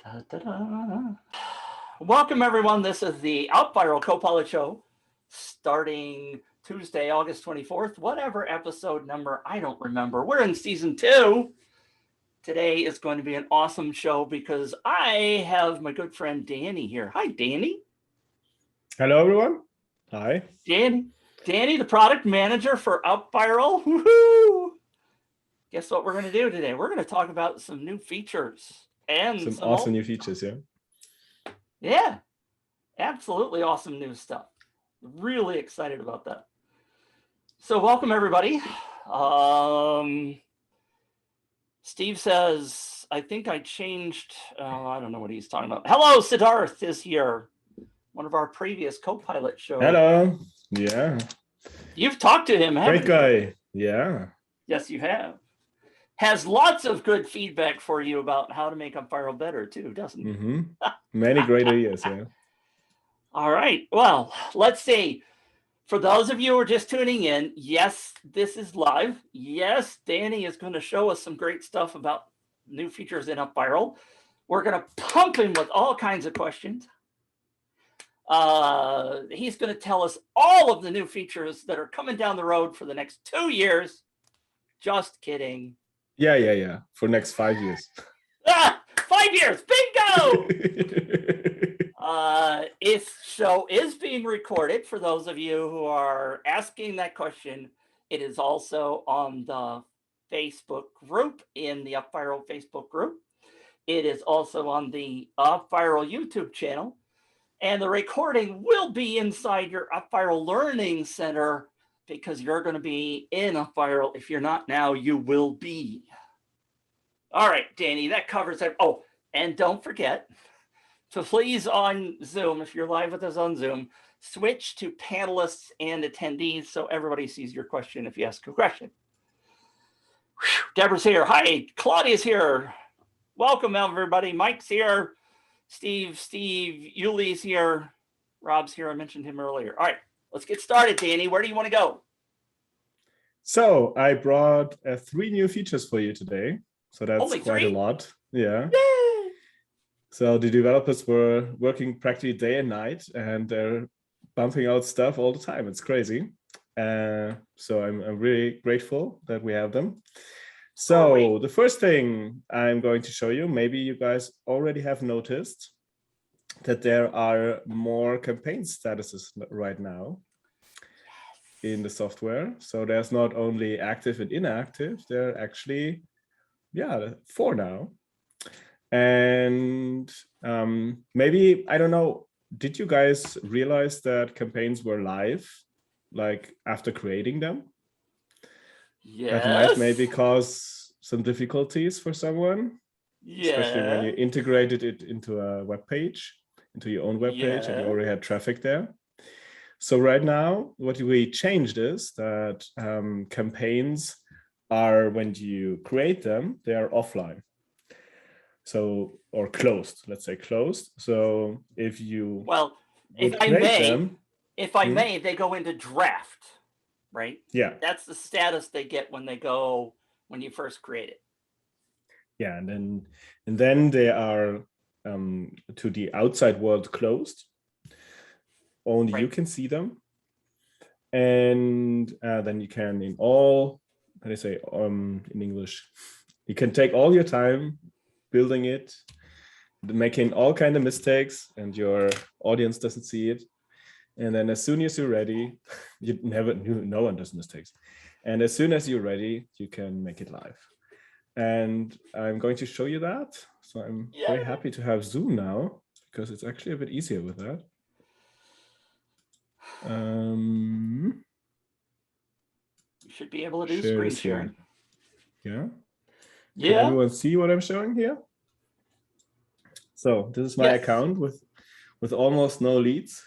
Da, da, da. Welcome, everyone. This is the UpViral Co-Pilot Show, starting Tuesday, August 24th, whatever episode number, I don't remember. We're in season 2. Today is going to be an awesome show because I have my good friend Danny here. Hi, Danny. Hello, everyone. Hi. Danny, the product manager for UpViral. Woohoo! Guess what we're going to do today? We're going to talk about some new features and some awesome new features, yeah. Yeah, absolutely awesome new stuff. Really excited about that. So welcome, everybody. Steve says, I think I changed, I don't know what he's talking about. Hello, Siddharth is here. One of our previous co-pilot shows. Hello. Yeah. You've talked to him, haven't you? Great guy. Yeah. Yes, you have. Has lots of good feedback for you about how to make UpViral better too, doesn't he? Mm-hmm. Many great ideas, yeah. All right. Well, let's see. For those of you who are just tuning in, yes, this is live. Yes, Danny is going to show us some great stuff about new features in UpViral. We're going to pump him with all kinds of questions. He's going to tell us all of the new features that are coming down the road for the next 2 years. Just kidding. Yeah. For next 5 years. 5 years. Bingo! This show is being recorded. For those of you who are asking that question, it is also on the Facebook group, in the UpViral Facebook group. It is also on the UpViral YouTube channel. And the recording will be inside your UpViral Learning Center, because you're going to be in UpViral. If you're not now, you will be. All right, Danny, that covers it. Oh, and don't forget to please on Zoom, if you're live with us on Zoom, switch to panelists and attendees so everybody sees your question if you ask a question. Whew, Deborah's here. Hi, Claudia's here. Welcome, everybody. Mike's here. Steve, Yuli's here. Rob's here. I mentioned him earlier. All right, let's get started, Danny. Where do you want to go? So I brought 3 new features for you today. So that's Only quite 3? a lot. Yeah. Yay! So the developers were working practically day and night, and they're bumping out stuff all the time. It's crazy. So I'm really grateful that we have them. So the first thing I'm going to show you, maybe you guys already have noticed that there are more campaign statuses right now in the software. So there's not only active and inactive, there are actually, 4 now. And maybe, I don't know, did you guys realize that campaigns were live, like after creating them? Yes. That might maybe cause some difficulties for someone, especially when you integrated it into a web page, into your own web page, and you already had traffic there. So right now, what we changed is that campaigns are, when you create them, they are offline. So, or closed, let's say closed. So if you if I may, they go into draft, right? Yeah. That's the status they get when you first create it. Yeah, and then they are to the outside world closed. Only you can see them. And then you can, in all, how do you say, in English, you can take all your time building it, making all kind of mistakes, and your audience doesn't see it. And then as soon as you're ready, no one does mistakes. And as soon as you're ready, you can make it live. And I'm going to show you that. So I'm very happy to have Zoom now, because it's actually a bit easier with that. You should be able to do screen sharing. Yeah. Can everyone see what I'm showing here? So this is my account with almost no leads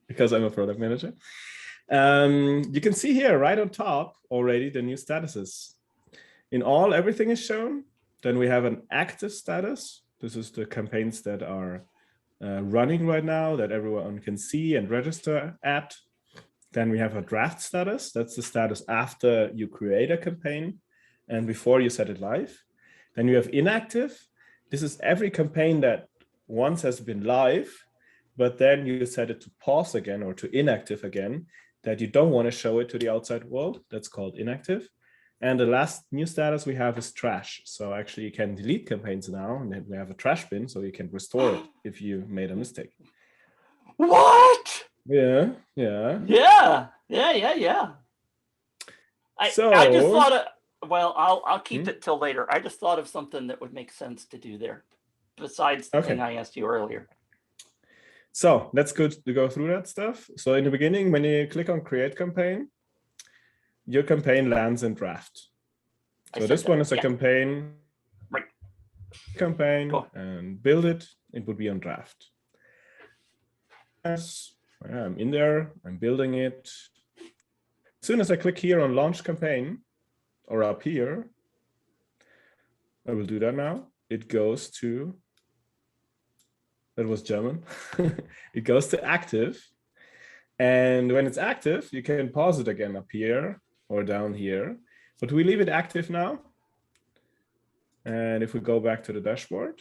because I'm a product manager. You can see here right on top already the new statuses. In all, everything is shown. Then we have an active status. This is the campaigns that are running right now that everyone can see and register at. Then we have a draft status. That's the status after you create a campaign and before you set it live. Then you have inactive. this is every campaign that once has been live, but then you set it to pause again or to inactive again, that you don't want to show it to the outside world. That's called inactive. And the last new status we have is trash. So actually you can delete campaigns now, and then we have a trash bin, so you can restore it if you made a mistake. What? Yeah. Yeah. I just thought of, well, I'll keep it till later. I just thought of something that would make sense to do there, besides the thing I asked you earlier. So let's go through that stuff. So in the beginning, when you click on Create Campaign, your campaign lands in draft. So this one is a campaign. Right. Campaign and build it. It would be on draft. Yes, I'm in there. I'm building it. As soon as I click here on Launch Campaign, or up here, I will do that now. It goes to. That was German. It goes to active. And when it's active, you can pause it again up here or down here. But we leave it active now. And if we go back to the dashboard,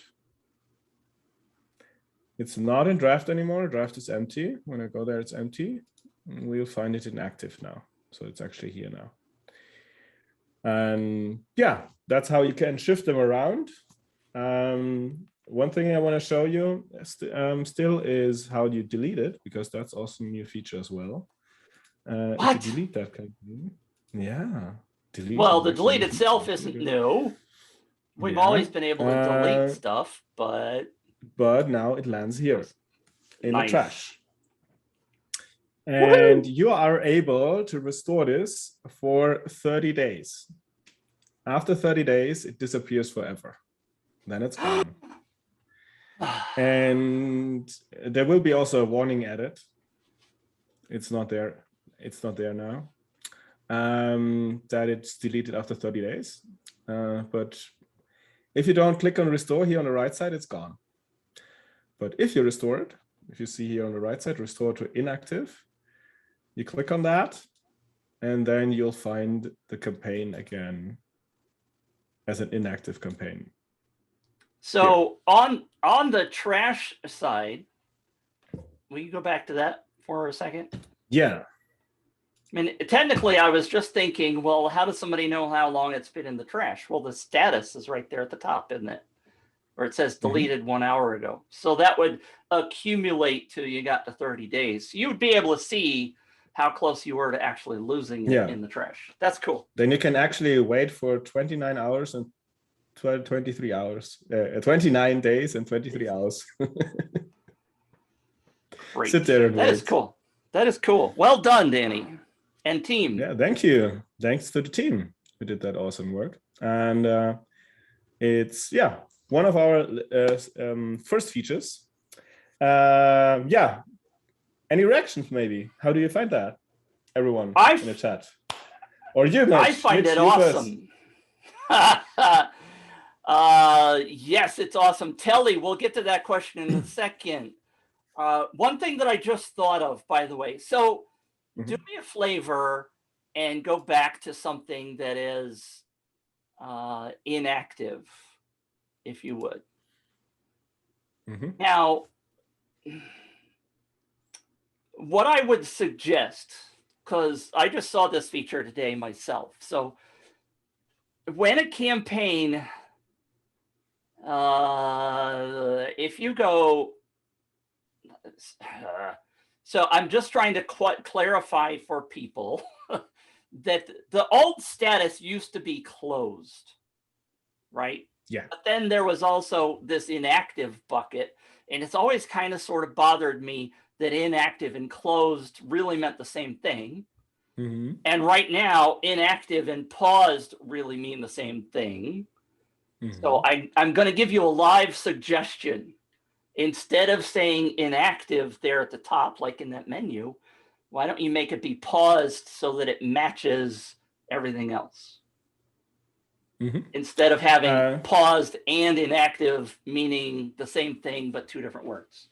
it's not in draft anymore. Draft is empty. When I go there, it's empty. We'll find it in active now. So it's actually here now. And yeah, that's how you can shift them around. One thing I want to show you still is how you delete it, because that's also a new feature as well. If you delete that campaign, delete. Well, the delete itself isn't new. We've always been able to delete stuff, but now it lands here in the trash. And you are able to restore this for 30 days. After 30 days, it disappears forever. Then it's gone. And there will be also a warning added. It's not there. It's not there now. That it's deleted after 30 days. But if you don't click on restore here on the right side, it's gone. But if you restore it, if you see here on the right side, restore to inactive, you click on that, and then you'll find the campaign again as an inactive campaign. So on the trash side, will you go back to that for a second? Yeah. I mean, technically, I was just thinking, well, how does somebody know how long it's been in the trash? Well, the status is right there at the top, isn't it? Or it says deleted 1 hour ago. So that would accumulate till you got to 30 days. You would be able to see how close you were to actually losing it in the trash. That's cool. Then you can actually wait for 29 hours and 23 hours, 29 days and 23 hours. Great. Sit there and wait. That is cool. That is cool. Well done, Danny and team. Yeah, thank you. Thanks to the team who did that awesome work. And it's, one of our first features. Any reactions maybe? How do you find that, everyone in the chat? Or you, Mitch? I find it awesome. Yes, it's awesome. Telly, we'll get to that question in a second. One thing that I just thought of, by the way, so do me a favor and go back to something that is inactive, if you would. Now, what I would suggest, because I just saw this feature today myself. So when a campaign, if you go, so I'm just trying to clarify for people that the old status used to be closed, right? Yeah. But then there was also this inactive bucket, and it's always kind of sort of bothered me that inactive and closed really meant the same thing. And right now, inactive and paused really mean the same thing. So I'm going to give you a live suggestion. Instead of saying inactive there at the top, like in that menu, why don't you make it be paused so that it matches everything else? Instead of having paused and inactive, meaning the same thing, but two different words.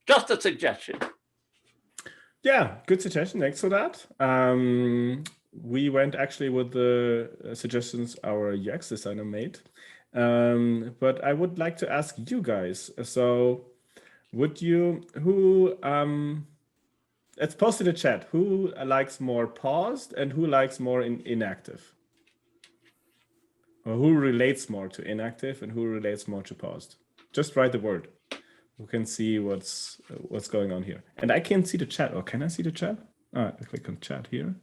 Just a suggestion. Yeah, good suggestion. Thanks for that. We went actually with the suggestions our UX designer made. But I would like to ask you guys. So would you, let's post in the chat, who likes more paused and who likes more inactive? Or who relates more to inactive and who relates more to paused? Just write the word. We can see what's going on here. And I can't see the chat. Or can I see the chat? I click on chat here.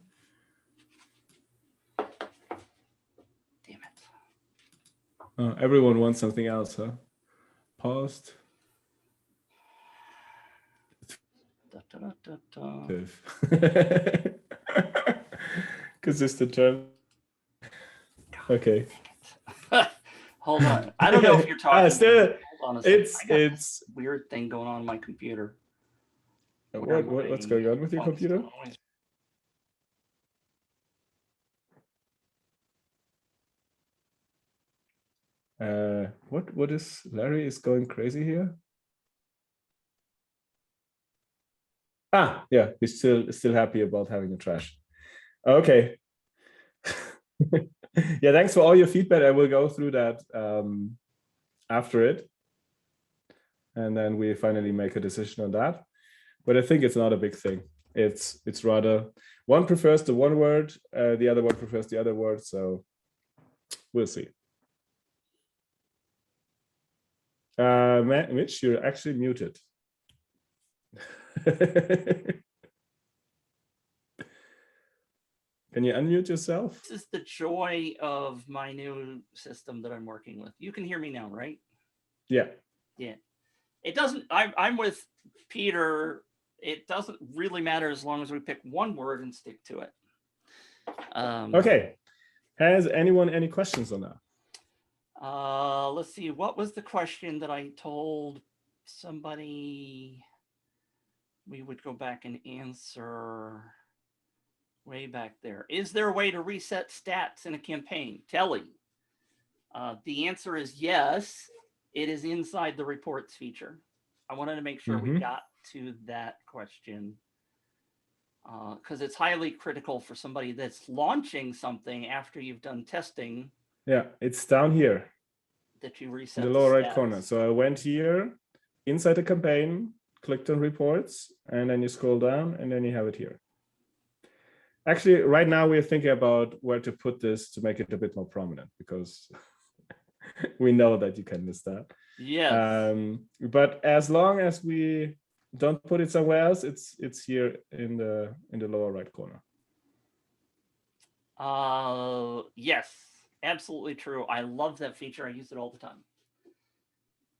Damn it. Everyone wants something else, huh? Paused. Because it's the term. Okay. Hold on. I don't know if you're talking. Still, hold on a second. it's weird thing going on my computer. What's going on with your computer? What is Larry is going crazy here? Yeah, he's still happy about having the trash. Okay. Yeah, thanks for all your feedback. I will go through that after it. And then we finally make a decision on that. But I think it's not a big thing. It's rather one prefers the one word, the other one prefers the other word. So we'll see. Mitch, you're actually muted. Can you unmute yourself? This is the joy of my new system that I'm working with. You can hear me now, right? Yeah. Yeah. It doesn't, I'm with Peter. It doesn't really matter as long as we pick one word and stick to it. Okay. Has anyone any questions on that? Let's see. What was the question that I told somebody we would go back and answer way back there? Is there a way to reset stats in a campaign? Telly. The answer is yes. It is inside the reports feature. I wanted to make sure we got to that question because it's highly critical for somebody that's launching something after you've done testing. Yeah, it's down here. That you reset in the lower right corner. So I went here inside the campaign, clicked on reports, and then you scroll down and then you have it here. Actually, right now we're thinking about where to put this to make it a bit more prominent because we know that you can miss that. Yes. But as long as we don't put it somewhere else, it's here in the lower right corner. Yes, absolutely true. I love that feature. I use it all the time.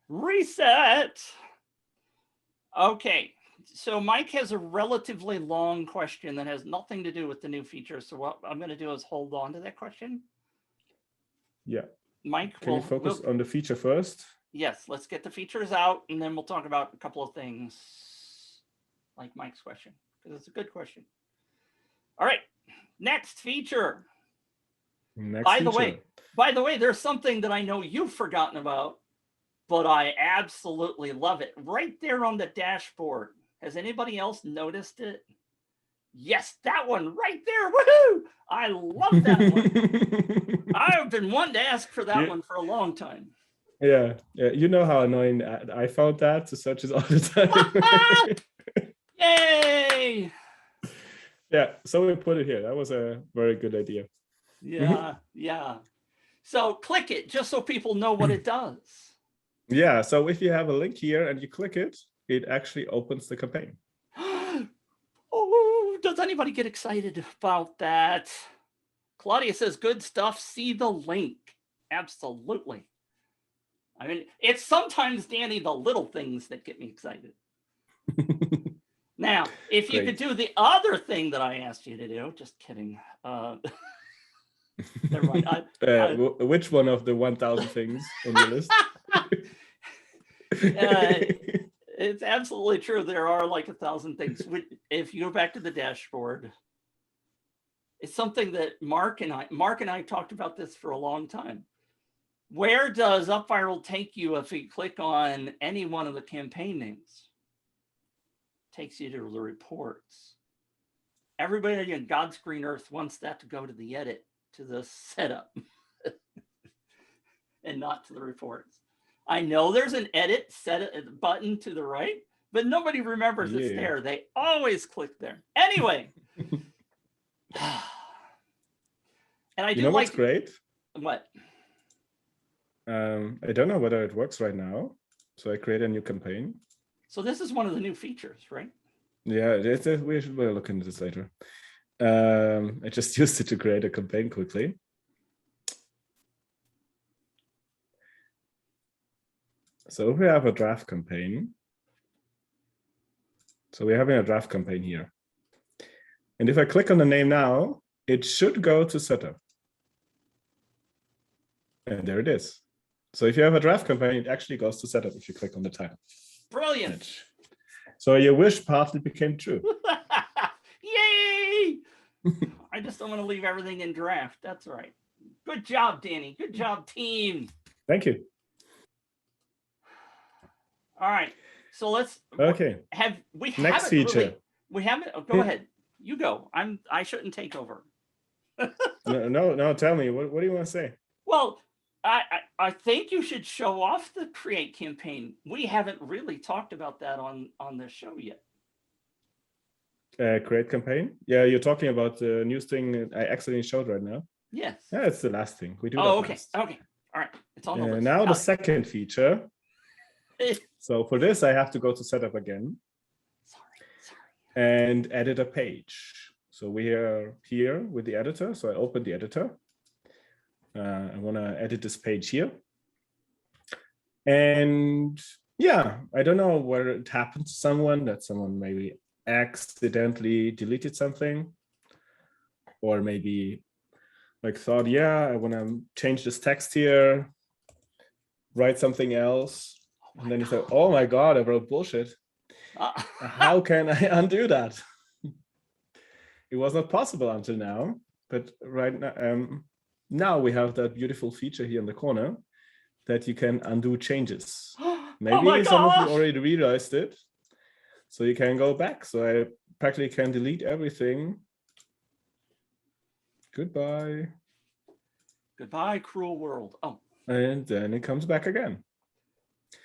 Reset. Okay, so Mike has a relatively long question that has nothing to do with the new feature. So what I'm going to do is hold on to that question. Yeah. Mike, can you focus on the feature first? Yes, let's get the features out and then we'll talk about a couple of things like Mike's question because it's a good question. All right, next feature. By the way, there's something that I know you've forgotten about, but I absolutely love it. Right there on the dashboard. Has anybody else noticed it? Yes, that one right there. Woohoo! I love that one. I've been wanting to ask for that one for a long time. Yeah, you know how annoying I found that to searches all the time. Yay! Yeah, so we put it here. That was a very good idea. Yeah, yeah. So click it just so people know what it does. Yeah, so if you have a link here and you click it, it actually opens the campaign. Oh, does anybody get excited about that? Claudia says, good stuff. See the link. Absolutely. I mean, it's sometimes, Danny, the little things that get me excited. Now, if you could do the other thing that I asked you to do, just kidding. Never mind. Which one of the 1,000 things on your list? It's absolutely true. There are like 1,000 things. If you go back to the dashboard, it's something that Mark and I talked about this for a long time. Where does UpViral take you if you click on any one of the campaign names? Takes you to the reports. Everybody in God's green earth wants that to go to the edit, to the setup. and not to the reports. I know there's an edit set button to the right, but nobody remembers it's there. They always click there. Anyway. And I do what's great? What? I don't know whether it works right now. So I create a new campaign. So this is one of the new features, right? Yeah, we'll look into this later. I just used it to create a campaign quickly. So we have a draft campaign. So we're having a draft campaign here. And if I click on the name now, it should go to setup. And there it is. So if you have a draft campaign, it actually goes to setup if you click on the title. Brilliant. So your wish partly became true. Yay! I just don't want to leave everything in draft. That's right. Good job, Danny. Good job, team. Thank you. All right. So let's next feature. We haven't. Oh, go ahead. You go. I shouldn't take over. No. Tell me. What do you want to say? Well, I think you should show off the create campaign. We haven't really talked about that on this show yet. Create campaign? Yeah, you're talking about the news thing I accidentally showed right now. Yes. Yeah, it's the last thing we do. Oh, okay. Last. Okay. All right. It's on the list. Now the second feature. So for this, I have to go to setup again. Sorry. And edit a page. So we are here with the editor. So I open the editor. I want to edit this page here. And yeah, I don't know where it happened to someone, that someone maybe accidentally deleted something, or maybe like thought, yeah, I want to change this text here, write something else. And then you say, oh my God, I wrote bullshit. How can I undo that? It was not possible until now, but right now, now we have that beautiful feature here in the corner that you can undo changes. Maybe some of you already realized it. So you can go back. So I practically can delete everything. Goodbye. Goodbye, cruel world. Oh. And then it comes back again.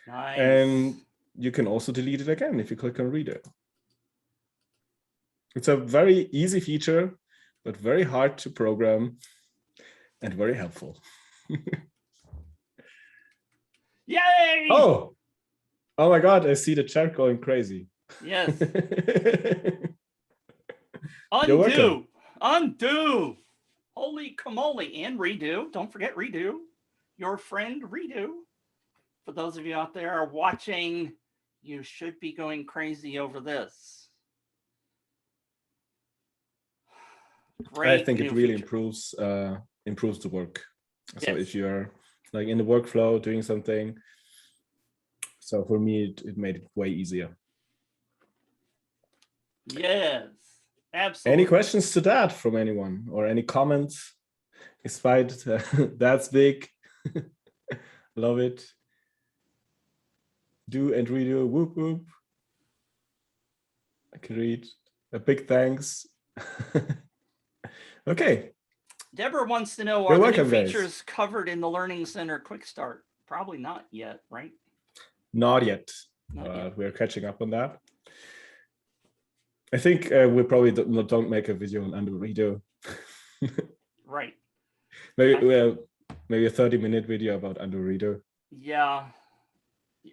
Nice. And you can also delete it again if you click on reader. It's a very easy feature, but very hard to program and very helpful. Yay! Oh my God, I see the chat going crazy. Yes. Undo. Holy camole. And redo. Don't forget redo. Your friend redo. For those of you out there watching, you should be going crazy over this. Great. I think it really improves the work. So if you're like in the workflow doing something, so for me it made it way easier. Yes, absolutely. Any questions to that from anyone, or any comments? Despite that's big. Love it. Do and redo. Whoop whoop. I can read. A big thanks. Okay. Deborah wants to know, are the new features covered in the Learning Center Quick Start? Probably not yet, right? Not yet. We're catching up on that. I think we probably don't make a video on undo redo. Right. Maybe a 30-minute video about undo redo. Yeah.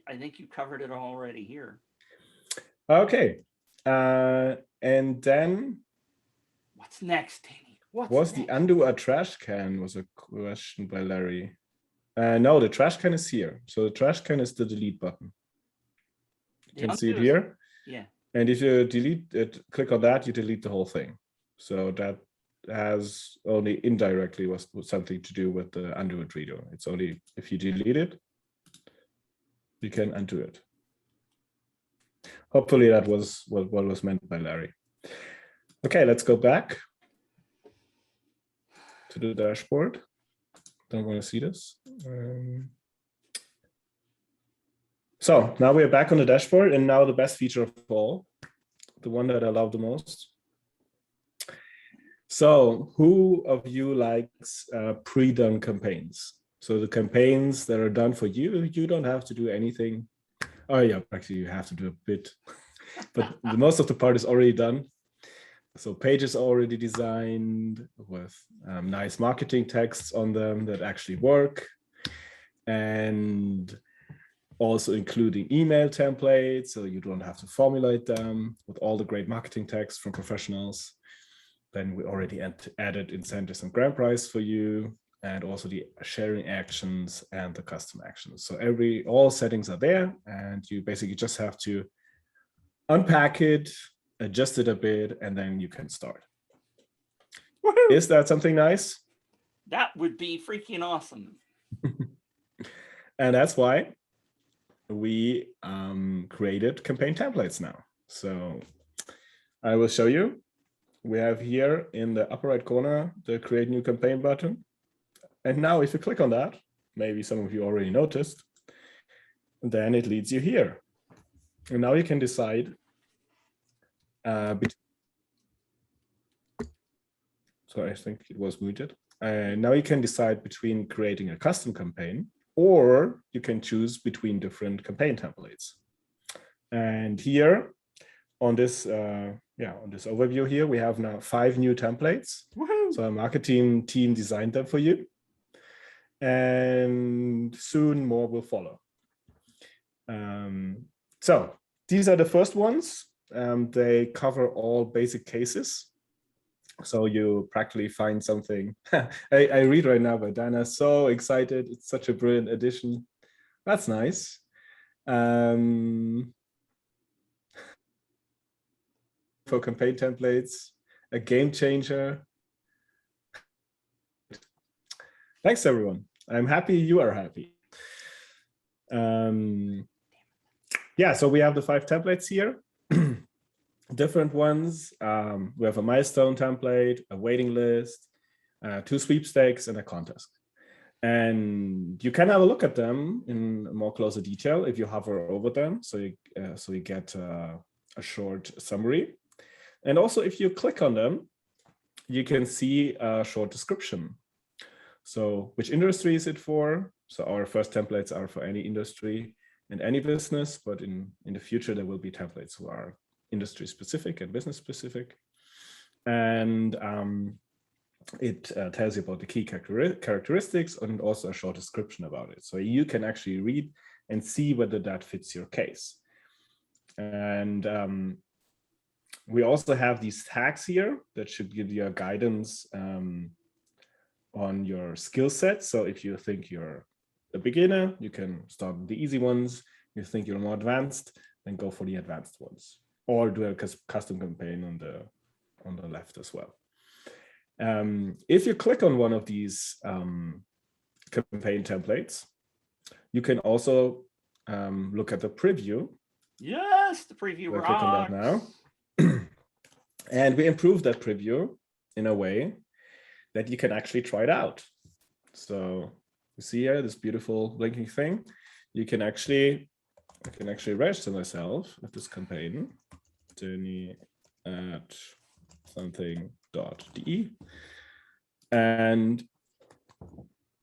I think you covered it already here. Okay. And then what's next, Danny? Was the undo a trash can? Was a question by Larry. No, the trash can is here. So the trash can is the delete button. You can see it here. Yeah. And if you delete it, click on that, you delete the whole thing. So that has only indirectly was something to do with the undo and redo. It's only if you delete it, you can undo it. Hopefully that was what was meant by Larry. Okay, let's go back to the dashboard. Don't want to see this. So now we're back on the dashboard, and now the best feature of all, the one that I love the most. So who of you likes pre-done campaigns? So the campaigns that are done for you, you don't have to do anything. Oh yeah, actually you have to do a bit, but the most of the part is already done. So pages are already designed with nice marketing texts on them that actually work. And also including email templates, so you don't have to formulate them with all the great marketing text from professionals. Then we already added incentives and grand prize for you, and also the sharing actions and the custom actions. So all settings are there, and you basically just have to unpack it, adjust it a bit, and then you can start. Woohoo! Is that something nice? That would be freaking awesome. And that's why we created campaign templates now. So I will show you. We have here in the upper right corner the create new campaign button. And now if you click on that, maybe some of you already noticed, then it leads you here. And now you can decide sorry, I think it was muted. Now you can decide between creating a custom campaign, or you can choose between different campaign templates. And here on this, on this overview here, we have now 5 new templates. Woohoo! So our marketing team designed them for you. And soon more will follow. So these are the first ones. They cover all basic cases. So you practically find something. I read right now by Dana, so excited. It's such a brilliant addition. That's nice. For campaign templates, a game changer. Thanks, everyone. I'm happy you are happy. Yeah, so we have the 5 templates here. Different ones. We have a milestone template, a waiting list, 2 sweepstakes, and a contest. And you can have a look at them in more closer detail if you hover over them. So you get a short summary. And also if you click on them, you can see a short description. So which industry is it for? So our first templates are for any industry and any business, but in the future, there will be templates who are industry specific and business specific. And it tells you about the key characteristics and also a short description about it. So you can actually read and see whether that fits your case. And we also have these tags here that should give you a guidance on your skill set. So if you think you're a beginner, you can start with the easy ones. If you think you're more advanced, then go for the advanced ones, or do a custom campaign on the left as well. If you click on one of these campaign templates, you can also look at the preview. Yes, the preview rocks. Click on that now. And we improved that preview in a way that you can actually try it out. So you see here this beautiful blinking thing. I can actually register myself at this campaign, Danny at something.de, and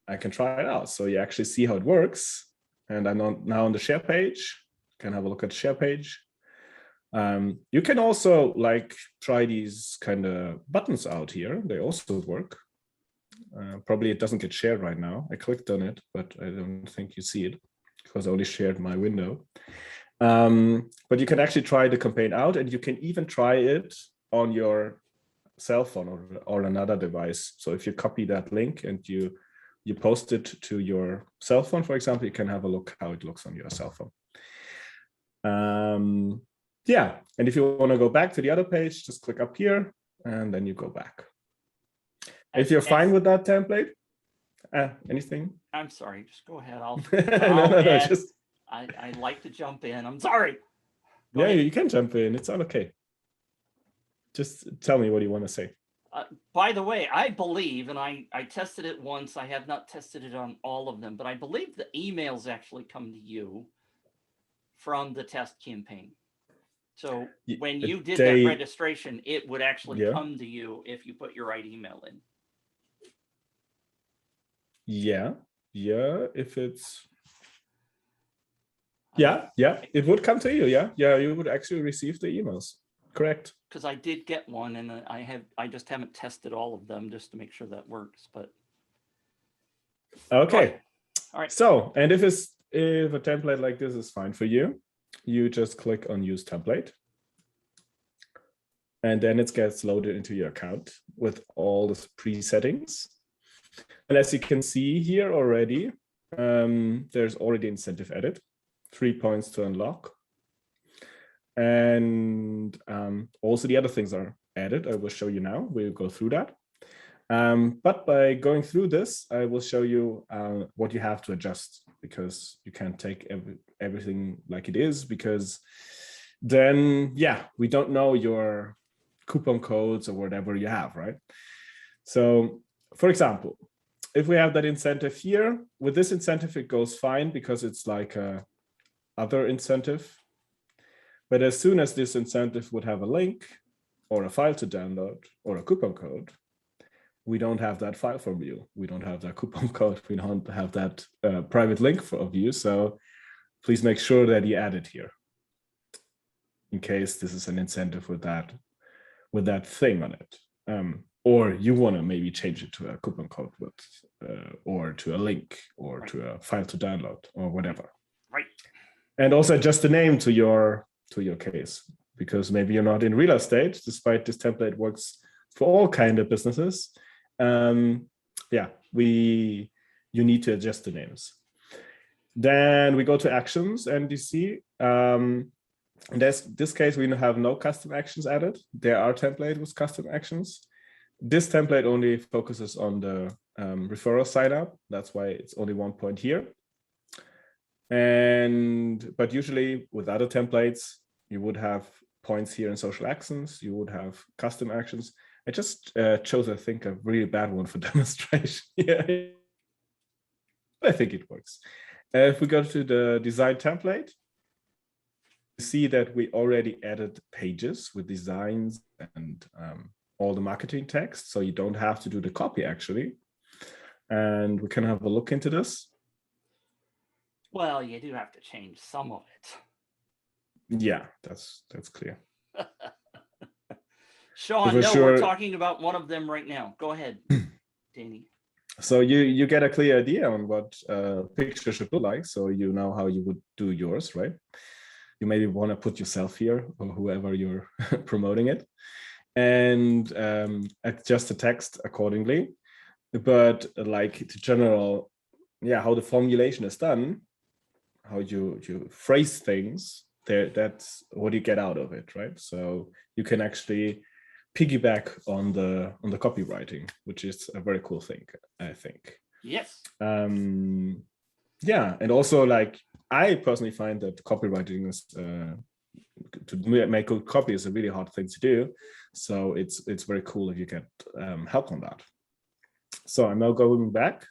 I can try it out. So you actually see how it works. And I'm now on the share page. You can have a look at the share page. You can also try these kind of buttons out here. They also work. Probably it doesn't get shared right now. I clicked on it, but I don't think you see it because I only shared my window. But you can actually try the campaign out, and you can even try it on your cell phone or another device. So if you copy that link and you post it to your cell phone, for example, you can have a look how it looks on your cell phone. Yeah, and if you want to go back to the other page, just click up here and then you go back. If you're fine with that template, anything? I'm sorry, just go ahead. No, just I like to jump in. I'm sorry. Go ahead. You can jump in. It's all okay. Just tell me what you want to say. By the way, I believe, and I tested it once. I have not tested it on all of them, but I believe the emails actually come to you from the test campaign. So when you did that registration, it would actually come to you if you put your right email in. Yeah, yeah, if it's, yeah, it would come to you. Yeah, you would actually receive the emails. Correct. Because I did get one, and I just haven't tested all of them just to make sure that works. But okay, all right. So, and if a template like this is fine for you, you just click on Use Template, and then it gets loaded into your account with all the presettings. And as you can see here already, there's already incentive added, 3 points to unlock. And also the other things are added. I will show you now. We'll go through that. But by going through this, I will show you what you have to adjust, because you can't take everything like it is, because then, yeah, we don't know your coupon codes or whatever you have, right? So, for example, if we have that incentive here, with this incentive, it goes fine because it's like a other incentive. But as soon as this incentive would have a link or a file to download or a coupon code, we don't have that file from you. We don't have that coupon code. We don't have that private link of you. So please make sure that you add it here, in case this is an incentive with that thing on it. Or you want to maybe change it to a coupon code with, or to a link, or to a file to download, or whatever. Right. And also adjust the name to your case, because maybe you're not in real estate, despite this template works for all kind of businesses. Yeah, you need to adjust the names. Then we go to actions, and you see in this case we have no custom actions added. There are templates with custom actions. This template only focuses on the referral sign up. That's why it's only 1 point here. But usually with other templates, you would have points here in social actions. You would have custom actions. I just chose, I think, a really bad one for demonstration. Yeah, I think it works. If we go to the design template, you see that we already added pages with designs and all the marketing text. So you don't have to do the copy, actually. And we can have a look into this. Well, you do have to change some of it. Yeah, that's clear. Sean, no, we're talking about one of them right now. Go ahead, Danny. So you get a clear idea on what picture should look like, so you know how you would do yours, right? You maybe want to put yourself here, or whoever you're promoting it, and adjust the text accordingly. But like the general, yeah, how the formulation is done, how you phrase things, that's what you get out of it, right? So you can actually piggyback on the copywriting, which is a very cool thing, I think. Yes. Yeah, and also, like, I personally find that copywriting is to make good copy is a really hard thing to do. So it's very cool if you get help on that. So I'm now going back.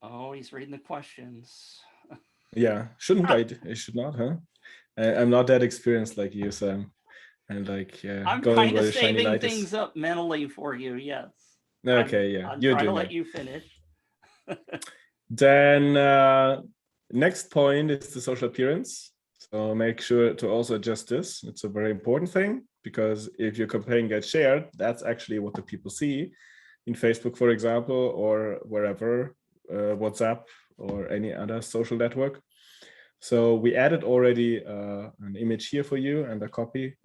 Oh, he's reading the questions. Yeah, shouldn't I? I should not, huh? I'm not that experienced like you, Sam. And like, I'm kind of saving things up mentally for you. Yes. Okay, yeah. I'm trying to let you finish. Then next point is the social appearance. So make sure to also adjust this. It's a very important thing, because if your campaign gets shared, that's actually what the people see in Facebook, for example, or wherever, WhatsApp or any other social network. So we added already an image here for you and a copy,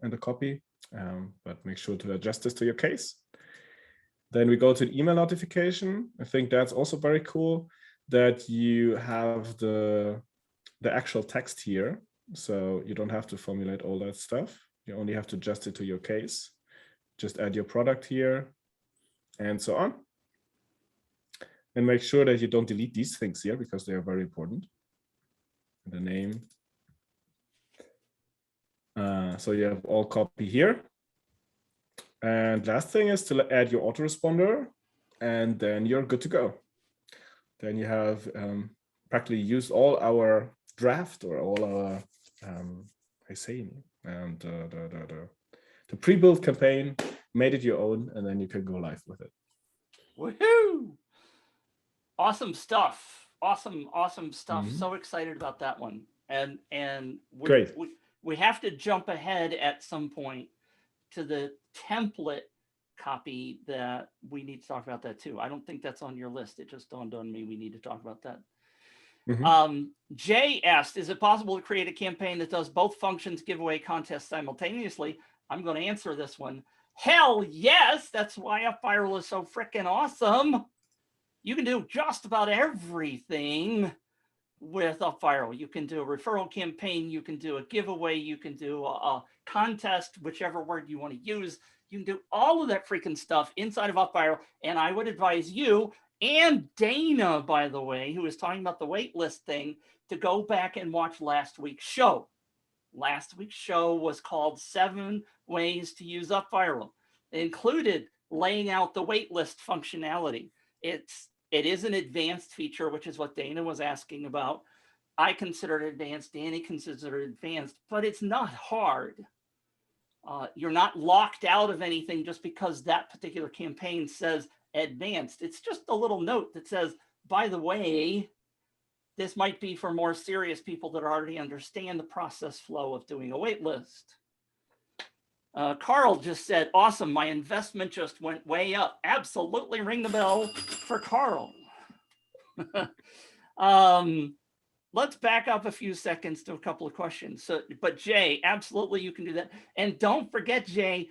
but make sure to adjust this to your case. Then we go to the email notification. I think that's also very cool that you have the actual text here. So you don't have to formulate all that stuff. You only have to adjust it to your case. Just add your product here and so on. And make sure that you don't delete these things here, because they are very important. The name. So you have all copy here. And last thing is to add your autoresponder, and then you're good to go. Then you have practically used all our draft, or all our, the pre-built campaign, made it your own, and then you can go live with it. Woohoo! Awesome stuff. Awesome stuff. Mhm. So excited about that one. And Great. we have to jump ahead at some point to the template copy that we need to talk about that too. I don't think that's on your list. It just dawned on me we need to talk about that. Jay asked, is it possible to create a campaign that does both functions, giveaway, contest simultaneously? I'm going to answer this one. Hell yes. That's why UpViral is so freaking awesome. You can do just about everything with UpViral. You can do a referral campaign, you can do a giveaway, you can do a contest, whichever word you want to use. You can do all of that freaking stuff inside of UpViral. And I would advise you and Dana, by the way, who was talking about the waitlist thing, to go back and watch last week's show. Last week's show was called 7 Ways to Use UpViral. It included laying out the waitlist functionality. It is an advanced feature, which is what Dana was asking about. I consider it advanced. Danny considers it advanced, but it's not hard. You're not locked out of anything just because that particular campaign says advanced. It's just a little note that says, by the way, this might be for more serious people that already understand the process flow of doing a wait list. Carl just said, awesome, my investment just went way up. Absolutely, ring the bell for Carl. Let's back up a few seconds to a couple of questions. But Jay, absolutely, you can do that. And don't forget, Jay,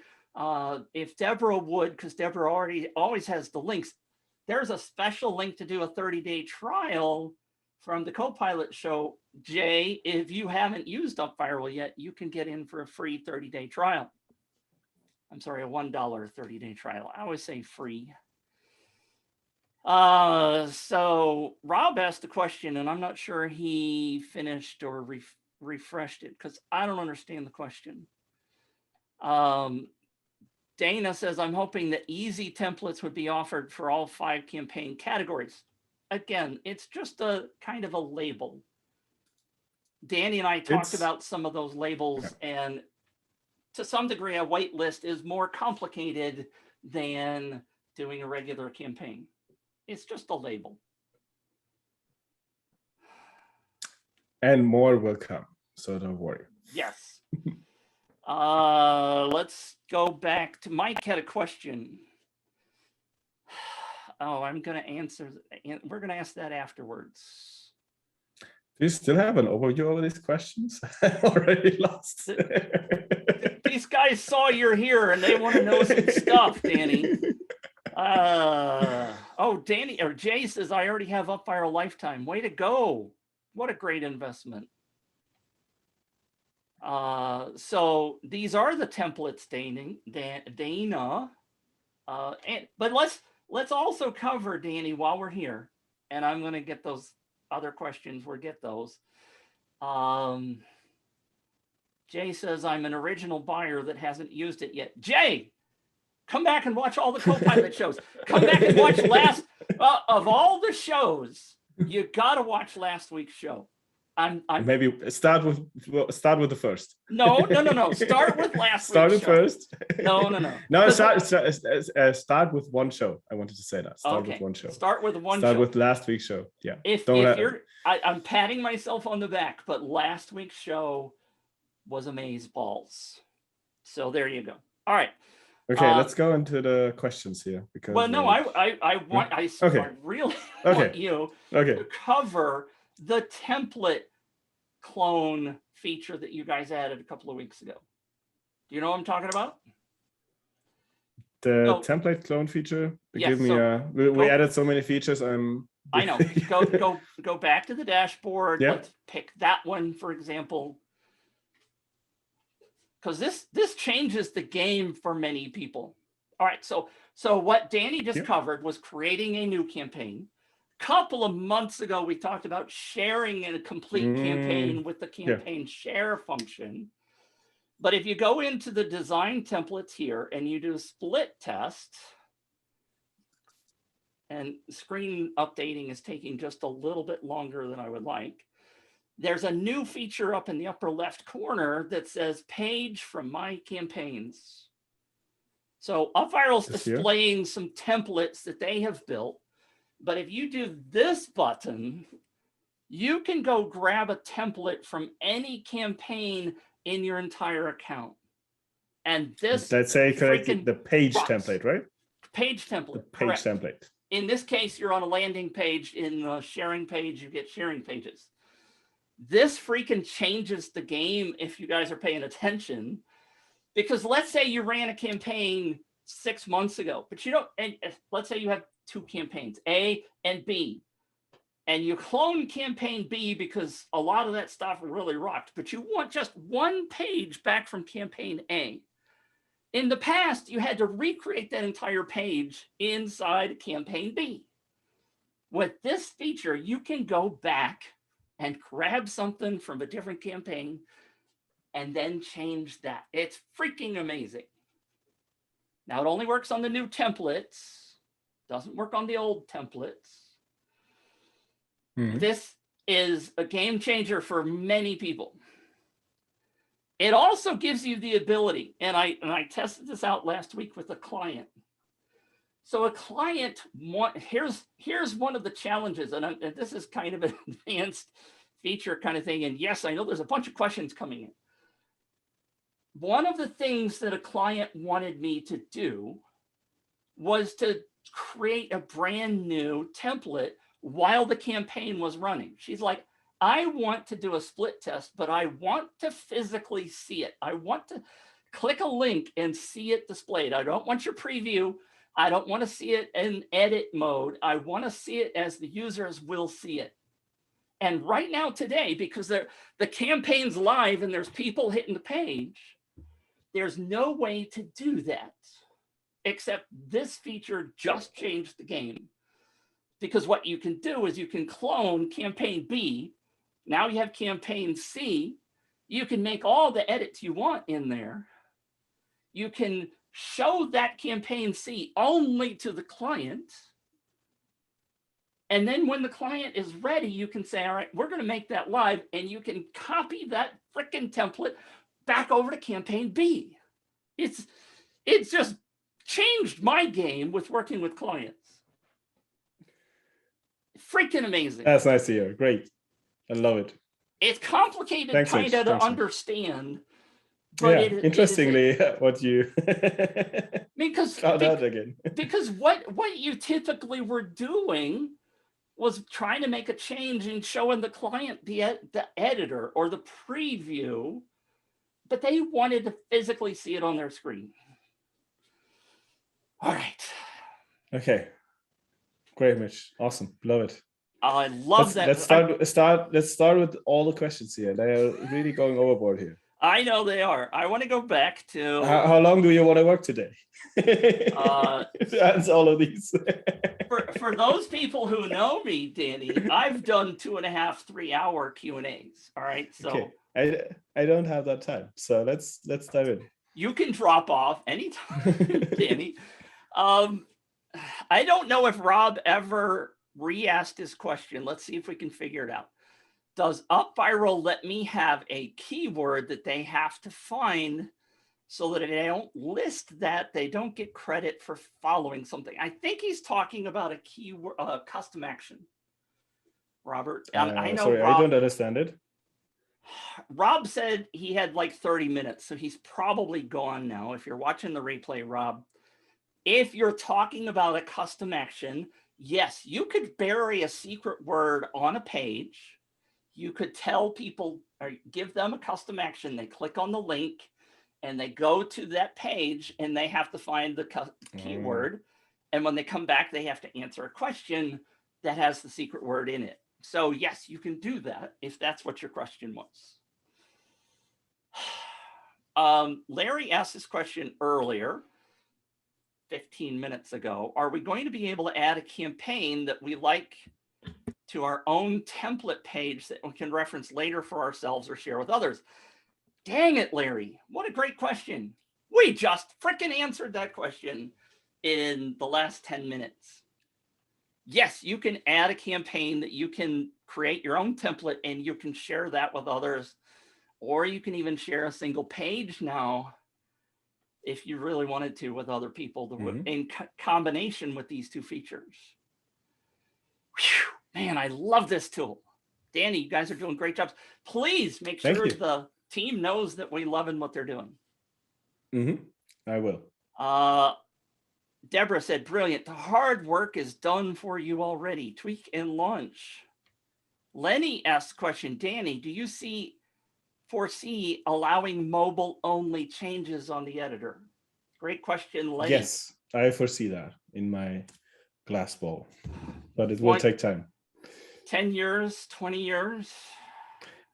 if Deborah would, because Deborah always has the links, there's a special link to do a 30-day trial from the Copilot show. Jay, if you haven't used UpViral yet, you can get in for a free 30-day trial. I'm sorry, a $1 30-day trial. I always say free. So Rob asked a question, and I'm not sure he finished or refreshed it because I don't understand the question. Dana says, I'm hoping that easy templates would be offered for all 5 campaign categories. Again, it's just a kind of a label. Danny and I talked about some of those labels, and to some degree, a wait list is more complicated than doing a regular campaign. It's just a label. And more will come, so don't worry. Yes. Let's go back to Mike had a question. Oh, I'm going to answer. We're going to ask that afterwards. Do you still have an overview of these questions? I already lost. These guys saw you're here and they want to know some stuff, Danny. Oh, Danny or Jay says, I already have UpViral Lifetime. Way to go. What a great investment. So these are the templates, Dana. But let's also cover, Danny, while we're here, and I'm going to get those other questions. We'll get those. Jay says, I'm an original buyer that hasn't used it yet. Jay, come back and watch all the Copilot shows. Come back and watch of all the shows, you got to watch last week's show. Maybe start with the first. No. Start with last start week's it first. No. No, start with one show. I wanted to say that. Start with one show. Start with one show. Start with last week's show. Yeah. I'm patting myself on the back, but last week's show was amazeballs. So there you go. All right. Okay, let's go into the questions here. Because I really want you to cover the template clone feature that you guys added a couple of weeks ago. Do you know what I'm talking about? The template clone feature. Give me we added so many features. I know. Go back to the dashboard. Yep. Let's pick that one, for example. Because this changes the game for many people. All right, so what Danny just covered was creating a new campaign. Couple of months ago, we talked about sharing a complete campaign with the campaign share function. But if you go into the design templates here and you do split test, and screen updating is taking just a little bit longer than I would like, there's a new feature up in the upper left corner that says page from my campaigns. So UpViral's This here? displaying some templates that they have built. But if you do this button, you can go grab a template from any campaign in your entire account. And this Let's say correctly, freaking the page rocks. template, right? Page template, The page correct. template. In this case, you're on a landing page. In the sharing page, you get sharing pages. This freaking changes the game if you guys are paying attention. Because let's say you ran a campaign 6 months ago, but you don't, and let's say you have two campaigns, A and B, and you clone campaign B because a lot of that stuff really rocked, but you want just one page back from campaign A. In the past, you had to recreate that entire page inside campaign B. With this feature, you can go back and grab something from a different campaign and then change that. It's freaking amazing. Now, it only works on the new templates, doesn't work on the old templates. This is a game changer for many people. It also gives you the ability, and I tested this out last week with a client. So a client, here's one of the challenges, and this is kind of an advanced feature kind of thing. And yes, I know there's a bunch of questions coming in. One of the things that a client wanted me to do was to create a brand new template while the campaign was running. She's like, I want to do a split test, but I want to physically see it. I want to click a link and see it displayed. I don't want your preview. I don't want to see it in edit mode. I want to see it as the users will see it. And right now today, because the campaign's live and there's people hitting the page, there's no way to do that, except this feature just changed the game. Because what you can do is you can clone campaign B. Now you have campaign C. You can make all the edits you want in there. You can show that campaign C only to the client. And then when the client is ready, you can say, all right, we're going to make that live. And you can copy that freaking template back over to campaign B. It's just changed my game with working with clients. Freaking amazing. That's nice to hear. Great. I love it. It's complicated kind of to understand. But yeah, interestingly, what you because found out again. Because what you typically were doing was trying to make a change and showing the client the editor or the preview, but they wanted to physically see it on their screen. All right. Okay. Great, Mitch. Awesome. Love it. I love that. Let's start with all the questions here. They are really going overboard here. I know they are. I want to go back to how long do you want to work today? To answer all of these. for those people who know me, Danny, I've done 2.5, 3 hour Q&As. All right. So okay. I don't have that time. So let's dive in. You can drop off anytime, Danny. I don't know if Rob ever re-asked his question. Let's see if we can figure it out. Does UpViral let me have a keyword that they have to find so that if they don't list that, they don't get credit for following something? I think he's talking about a keyword, custom action. Robert, I know. Sorry, Rob, I don't understand it. Rob said he had like 30 minutes, so he's probably gone now. If you're watching the replay, Rob, if you're talking about a custom action, yes, you could bury a secret word on a page. You could tell people or give them a custom action. They click on the link and they go to that page and they have to find the keyword. And when they come back, they have to answer a question that has the secret word in it. So yes, you can do that if that's what your question was. Larry asked this question earlier, 15 minutes ago. Are we going to be able to add a campaign that we like to our own template page that we can reference later for ourselves or share with others? Dang it, Larry. What a great question. We just freaking answered that question in the last 10 minutes. Yes, you can add a campaign that you can create your own template and you can share that with others, or you can even share a single page now. if you really wanted to with other people in combination with these two features. Whew, man, I love this tool. Danny, you guys are doing great jobs. Please make sure the team knows that we love what they're doing. I will. Deborah said, brilliant. The hard work is done for you already. Tweak and launch. Lenny asked the question, Danny, do you foresee allowing mobile only changes on the editor? Great question, Lenny. Yes, I foresee that in my glass ball, but it will take time. 10 years, 20 years?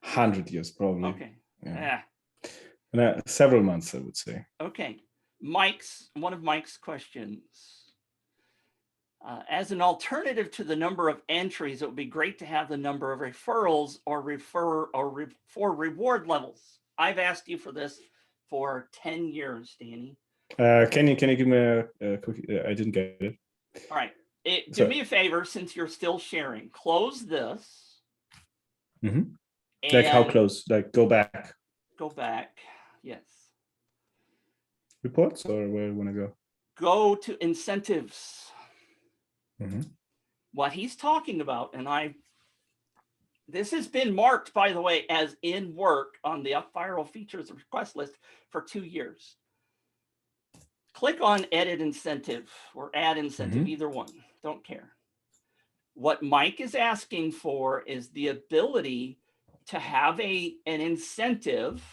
100 years, probably. Okay. Yeah. Several months, I would say. Okay. One of Mike's questions. As an alternative to the number of entries, it would be great to have the number of referrals for reward levels. I've asked you for this for 10 years, Danny. Can you give me a quick? I didn't get it. All right. Do me a favor, since you're still sharing. Close this. Like how close? Like go back. Go back. Yes. Reports, or where you want to go? Go to incentives. What he's talking about, and this has been marked, by the way, as in work on the UpViral features request list for 2 years. Click on edit incentive or add incentive, either one, don't care. What Mike is asking for is the ability to have an incentive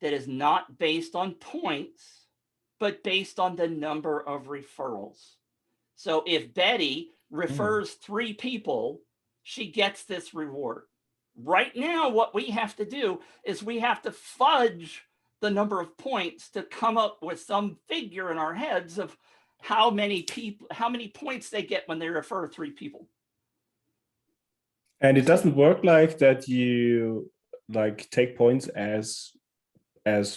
that is not based on points, but based on the number of referrals. So if Betty refers 3 people, she gets this reward. Right now, what we have to do is we have to fudge the number of points to come up with some figure in our heads of how many points they get when they refer 3 people. And it doesn't work like that. You like take points as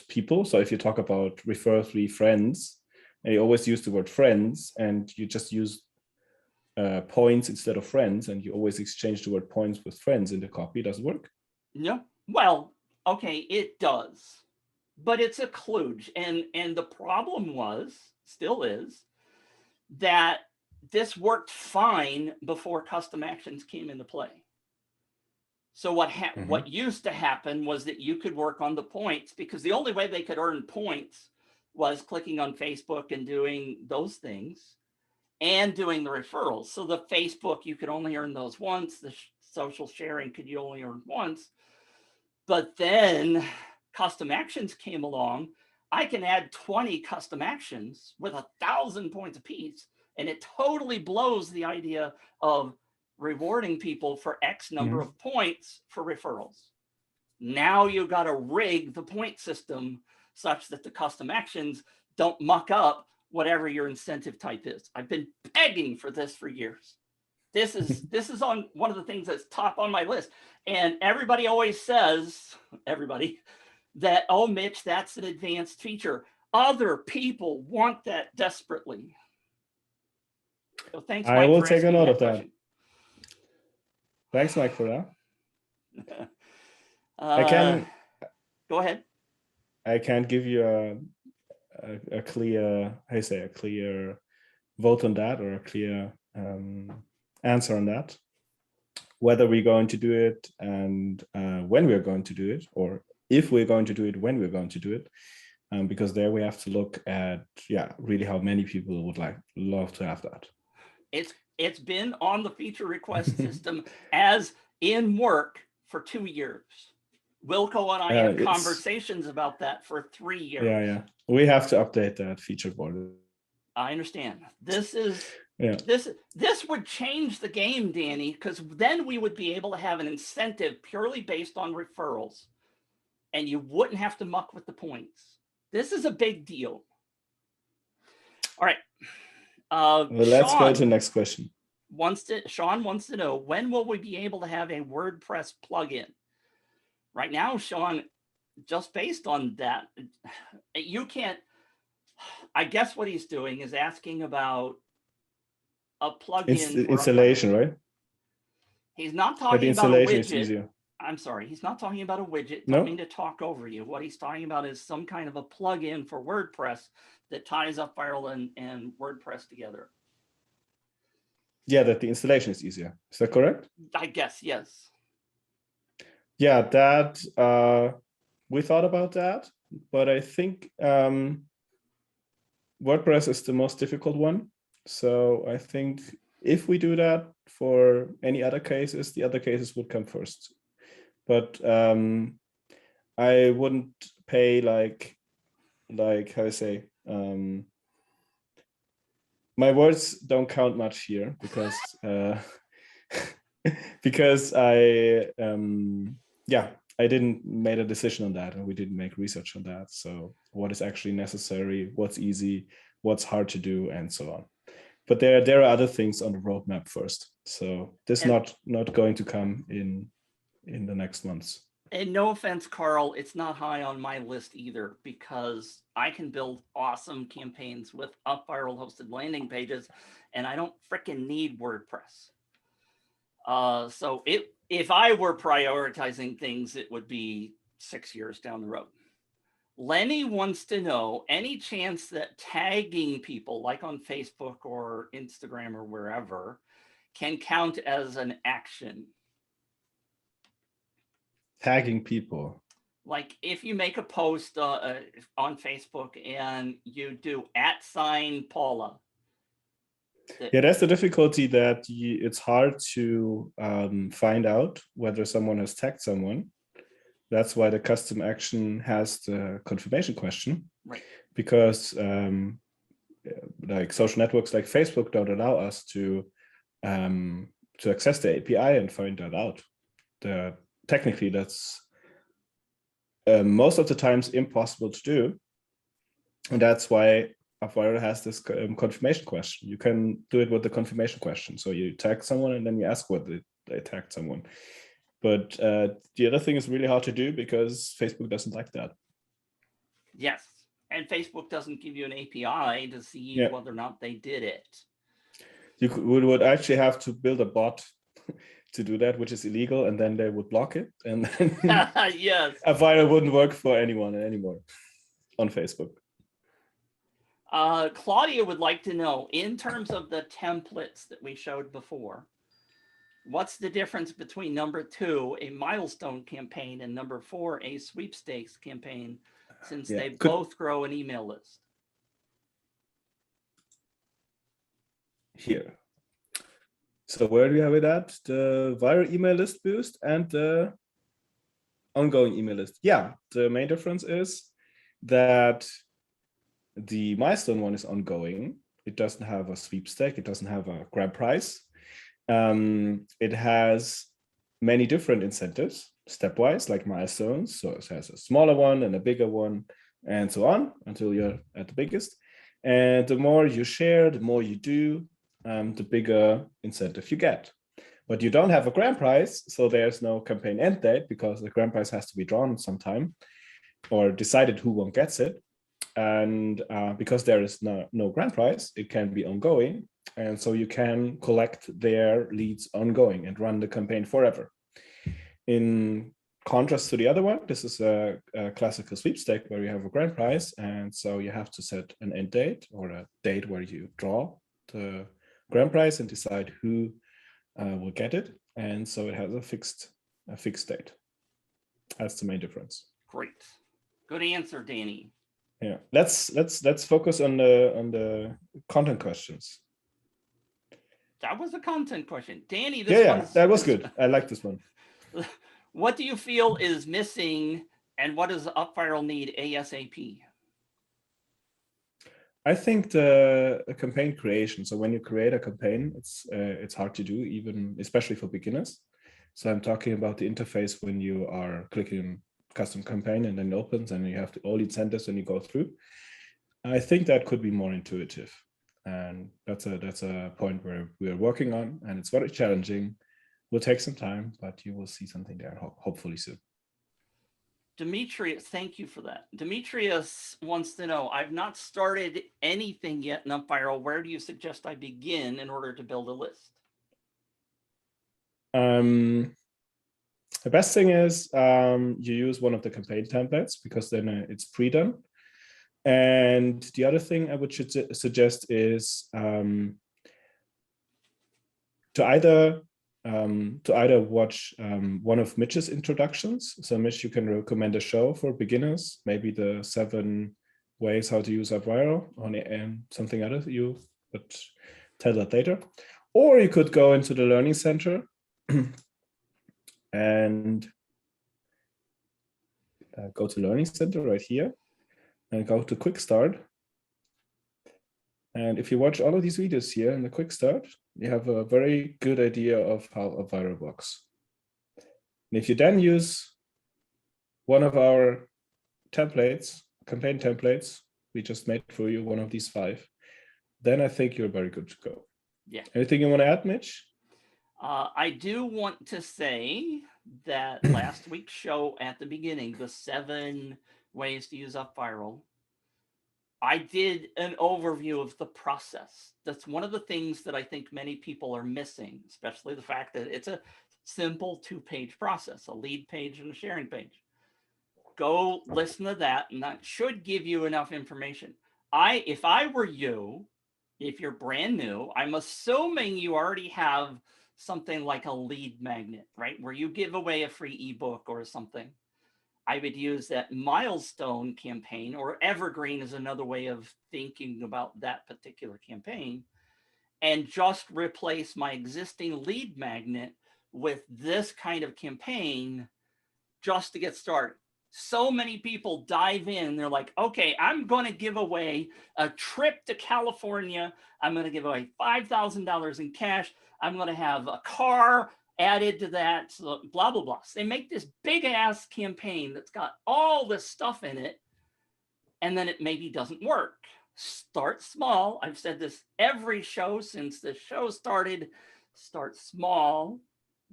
people. So if you talk about refer 3 friends, and you always use the word friends, and you just use points instead of friends, and you always exchange the word points with friends in the copy. Does it work? No. Well, okay, it does, but it's a kludge, and the problem still is, that this worked fine before custom actions came into play. So what used to happen was that you could work on the points, because the only way they could earn points was clicking on Facebook and doing those things and doing the referrals. So the Facebook, you could only earn those once. The social sharing you only earn once. But then custom actions came along. I can add 20 custom actions with 1,000 points apiece, and it totally blows the idea of rewarding people for X number of points for referrals. Now you got to rig the point system such that the custom actions don't muck up whatever your incentive type is. I've been begging for this for years. This is on one of the things that's top on my list. And everybody always says, that, oh, Mitch, that's an advanced feature. Other people want that desperately. So thanks, Mike. I will take a note of that. Thanks, Mike, for that. Go ahead. I can't give you a clear, a clear vote on that, or a clear answer on that. Whether we're going to do it and when we're going to do it, or if we're going to do it, when we're going to do it, because there we have to look at, really how many people would love to have that. It's been on the feature request system as in work for 2 years. Wilco and I have conversations about that for 3 years. Yeah. We have to update that feature board. I understand. This would change the game, Danny, because then we would be able to have an incentive purely based on referrals, and you wouldn't have to muck with the points. This is a big deal. All right. Let's go to the next question. Sean wants to know, when will we be able to have a WordPress plugin? Right now, Sean, just based on that, you can't. I guess what he's doing is asking about a plugin installation, right? He's not talking about a widget. I'm sorry, he's not talking about a widget. No? Don't mean to talk over you. What he's talking about is some kind of a plugin for WordPress that ties UpViral and WordPress together. Yeah, that the installation is easier. Is that correct? I guess, yes. Yeah, that we thought about that, but I think WordPress is the most difficult one. So I think if we do that for any other cases, the other cases would come first. But I wouldn't pay like how I say, my words don't count much here because because I didn't make a decision on that, and we didn't make research on that. So what is actually necessary, what's easy, what's hard to do, and so on. But there are other things on the roadmap first. So this is not going to come in the next months. And no offense, Carl, it's not high on my list either, because I can build awesome campaigns with UpViral hosted landing pages, and I don't freaking need WordPress. So if I were prioritizing things, it would be 6 years down the road. Lenny wants to know, any chance that tagging people like on Facebook or Instagram or wherever can count as an action? Tagging people. Like if you make a post on Facebook and you do @Paula. Yeah, that's the difficulty, that it's hard to find out whether someone has tagged someone. That's why the custom action has the confirmation question, right? Because like social networks like Facebook don't allow us to access the API and find that out. Technically, that's most of the times impossible to do, and that's why UpViral has this confirmation question. You can do it with the confirmation question. So you tag someone and then you ask whether they tagged someone. But the other thing is really hard to do because Facebook doesn't like that. Yes, and Facebook doesn't give you an API to see whether or not they did it. You would actually have to build a bot to do that, which is illegal, and then they would block it, and then yes, UpViral wouldn't work for anyone anymore on Facebook. Claudia would like to know, in terms of the templates that we showed before, what's the difference between number 2, a milestone campaign, and number 4, a sweepstakes campaign, since they both grow an email list? Here. So where do we have it at? The viral email list boost and the ongoing email list. Yeah, the main difference is that the milestone one is ongoing. It doesn't have a sweepstake. It doesn't have a grand prize. It has many different incentives, stepwise, like milestones. So it has a smaller one and a bigger one, and so on, until you're at the biggest. And the more you share, the more you do, the bigger incentive you get. But you don't have a grand prize, so there's no campaign end date, because the grand prize has to be drawn sometime or decided who one gets it. And because there is no grand prize, it can be ongoing. And so you can collect their leads ongoing and run the campaign forever. In contrast to the other one, this is a classical sweepstake where you have a grand prize. And so you have to set an end date, or a date where you draw the grand prize and decide who will get it. And so it has a fixed date. That's the main difference. Great. Good answer, Danny. Yeah, let's focus on the content questions. That was a content question, Danny. That was good. I like this one. What do you feel is missing, and what does UpViral need ASAP? I think the campaign creation. So when you create a campaign, it's hard to do, even especially for beginners. So I'm talking about the interface when you are clicking custom campaign and then it opens and you have all the incentives and you go through. I think that could be more intuitive, and that's a point where we are working on, and it's very challenging. Will take some time, but you will see something there hopefully soon. Demetrius, thank you for that. Demetrius wants to know, I've not started anything yet in UpViral. Where do you suggest I begin in order to build a list? The best thing is you use one of the campaign templates because then it's pre-done. And the other thing I would suggest is to either watch one of Mitch's introductions. So Mitch, you can recommend a show for beginners, maybe the 7 ways how to use UpViral and something other but tell that later. Or you could go into the Learning Center and go to Learning Center right here and go to Quick Start. And if you watch all of these videos here in the Quick Start, you have a very good idea of how UpViral works. And if you then use one of our templates, campaign templates, we just made for you, one of these 5, then I think you're very good to go. Yeah. Anything you want to add, Mitch? I do want to say that last week's show at the beginning, the 7 ways to use UpViral, I did an overview of the process. That's one of the things that I think many people are missing, especially the fact that it's a simple 2-page process, a lead page and a sharing page. Go listen to that, and that should give you enough information. If I were you, if you're brand new, I'm assuming you already have something like a lead magnet, right? Where you give away a free ebook or something. I would use that milestone campaign, or evergreen is another way of thinking about that particular campaign, and just replace my existing lead magnet with this kind of campaign just to get started. So many people dive in. They're like, okay, I'm going to give away a trip to California. I'm going to give away $5,000 in cash. I'm going to have a car added to that, so blah, blah, blah. So they make this big ass campaign that's got all this stuff in it, and then it maybe doesn't work. Start small. I've said this every show since the show started. Start small,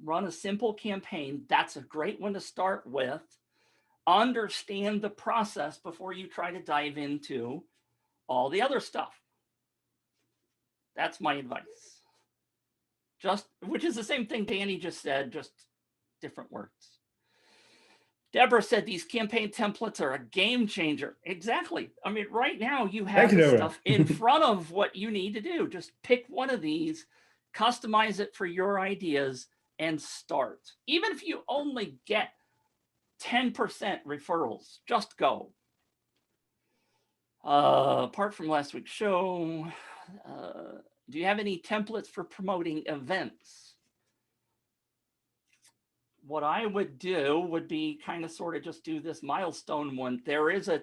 run a simple campaign. That's a great one to start with. Understand the process before you try to dive into all the other stuff. That's my advice. Which is the same thing Danny just said, just different words. Deborah said these campaign templates are a game changer. Exactly. I mean, right now you have the stuff in front of what you need to do. Just pick one of these, customize it for your ideas, and start. Even if you only get 10% referrals, just go. Apart from last week's show, do you have any templates for promoting events? What I would do would be kind of sort of just do this milestone one. There is a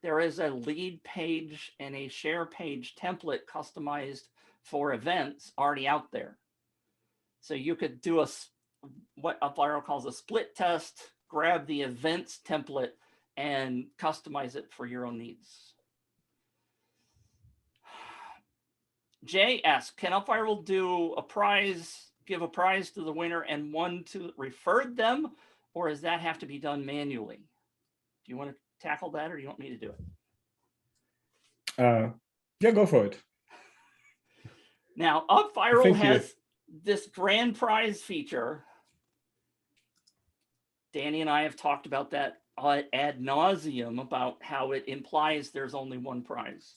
lead page and a share page template customized for events already out there. So you could do what UpViral calls a split test, grab the events template and customize it for your own needs. Jay asks, can UpViral do a prize, give a prize to the winner and one to referred them, or does that have to be done manually? Do you want to tackle that, or do you want me to do it? Yeah, go for it. Now, UpViral has this grand prize feature. Danny and I have talked about that ad nauseum about how it implies there's only one prize.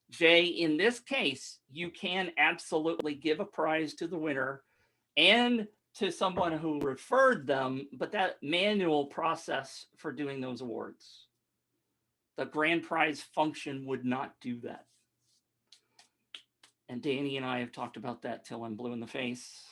Jay, in this case, you can absolutely give a prize to the winner and to someone who referred them, but that manual process for doing those awards. The grand prize function would not do that. And Danny and I have talked about that till I'm blue in the face.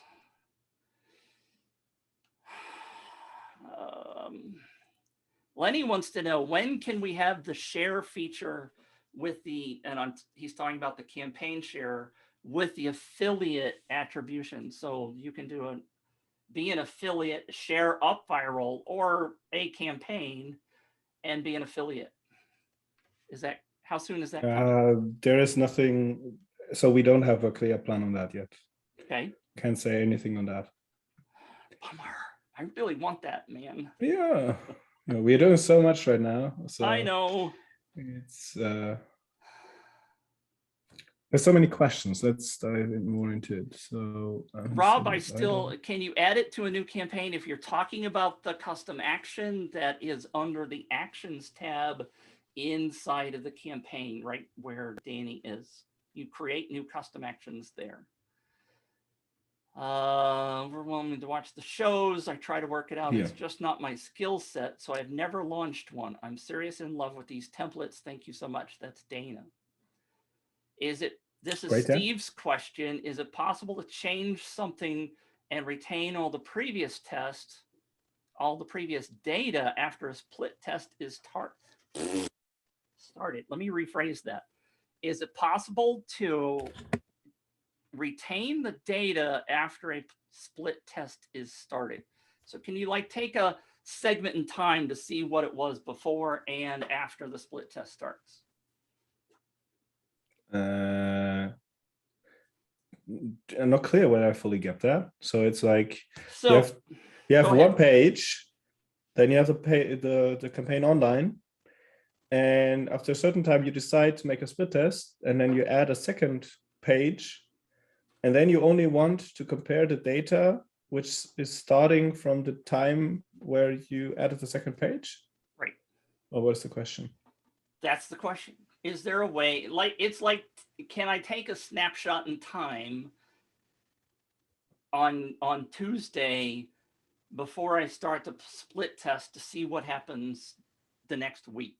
Lenny wants to know, when can we have the share feature with he's talking about the campaign share with the affiliate attribution. So you can be an affiliate, share UpViral or a campaign and be an affiliate. How soon is that coming? There is nothing, so we don't have a clear plan on that yet. Okay. Can't say anything on that. Bummer. I really want that, man. Yeah. We're doing so much right now. So I know. It's There's so many questions. Let's dive more into it. So, Rob, can you add it to a new campaign if you're talking about the custom action that is under the Actions tab inside of the campaign, right where Danny is? You create new custom actions there. Overwhelming to watch the shows. I try to work it out. Yeah. It's just not my skill set, so I've never launched one. I'm serious in love with these templates. Thank you so much. That's Dana. This is great, Steve's question. Is it possible to change something and retain all the previous tests, all the previous data after a split test is started? Let me rephrase that. Is it possible to retain the data after a split test is started? So can you like take a segment in time to see what it was before and after the split test starts? I'm not clear whether I fully get that. So it's like, so you have one page, then you have the campaign online, and after a certain time you decide to make a split test, and then you add a second page, and then you only want to compare the data which is starting from the time where you added the second page? Right. Or what's the question? That's the question. Is there a way, it's like, can I take a snapshot in time on Tuesday before I start the split test to see what happens the next week?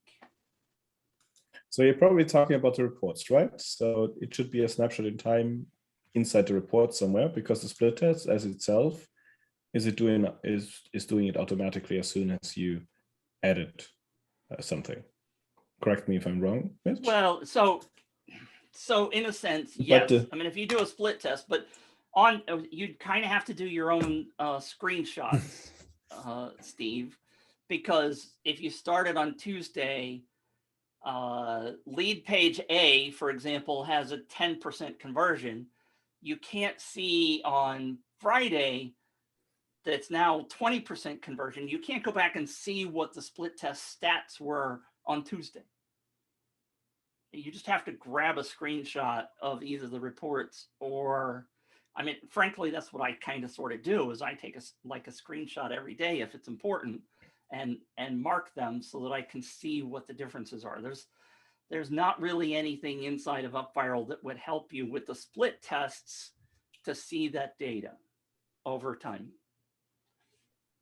So you're probably talking about the reports, right? So it should be a snapshot in time inside the report somewhere, because the split test as itself is doing it automatically as soon as you edit something. Correct me if I'm wrong, Mitch? Well, so in a sense, yes. I mean, if you do a split test, but you'd kind of have to do your own screenshots, Steve, because if you started on Tuesday, lead page A, for example, has a 10% conversion. You can't see on Friday that's now 20% conversion. You can't go back and see what the split test stats were on Tuesday. You just have to grab a screenshot of either the reports or, I mean, frankly, that's what I kind of sort of do is I take a screenshot every day if it's important and mark them so that I can see what the differences are. There's not really anything inside of UpViral that would help you with the split tests to see that data over time.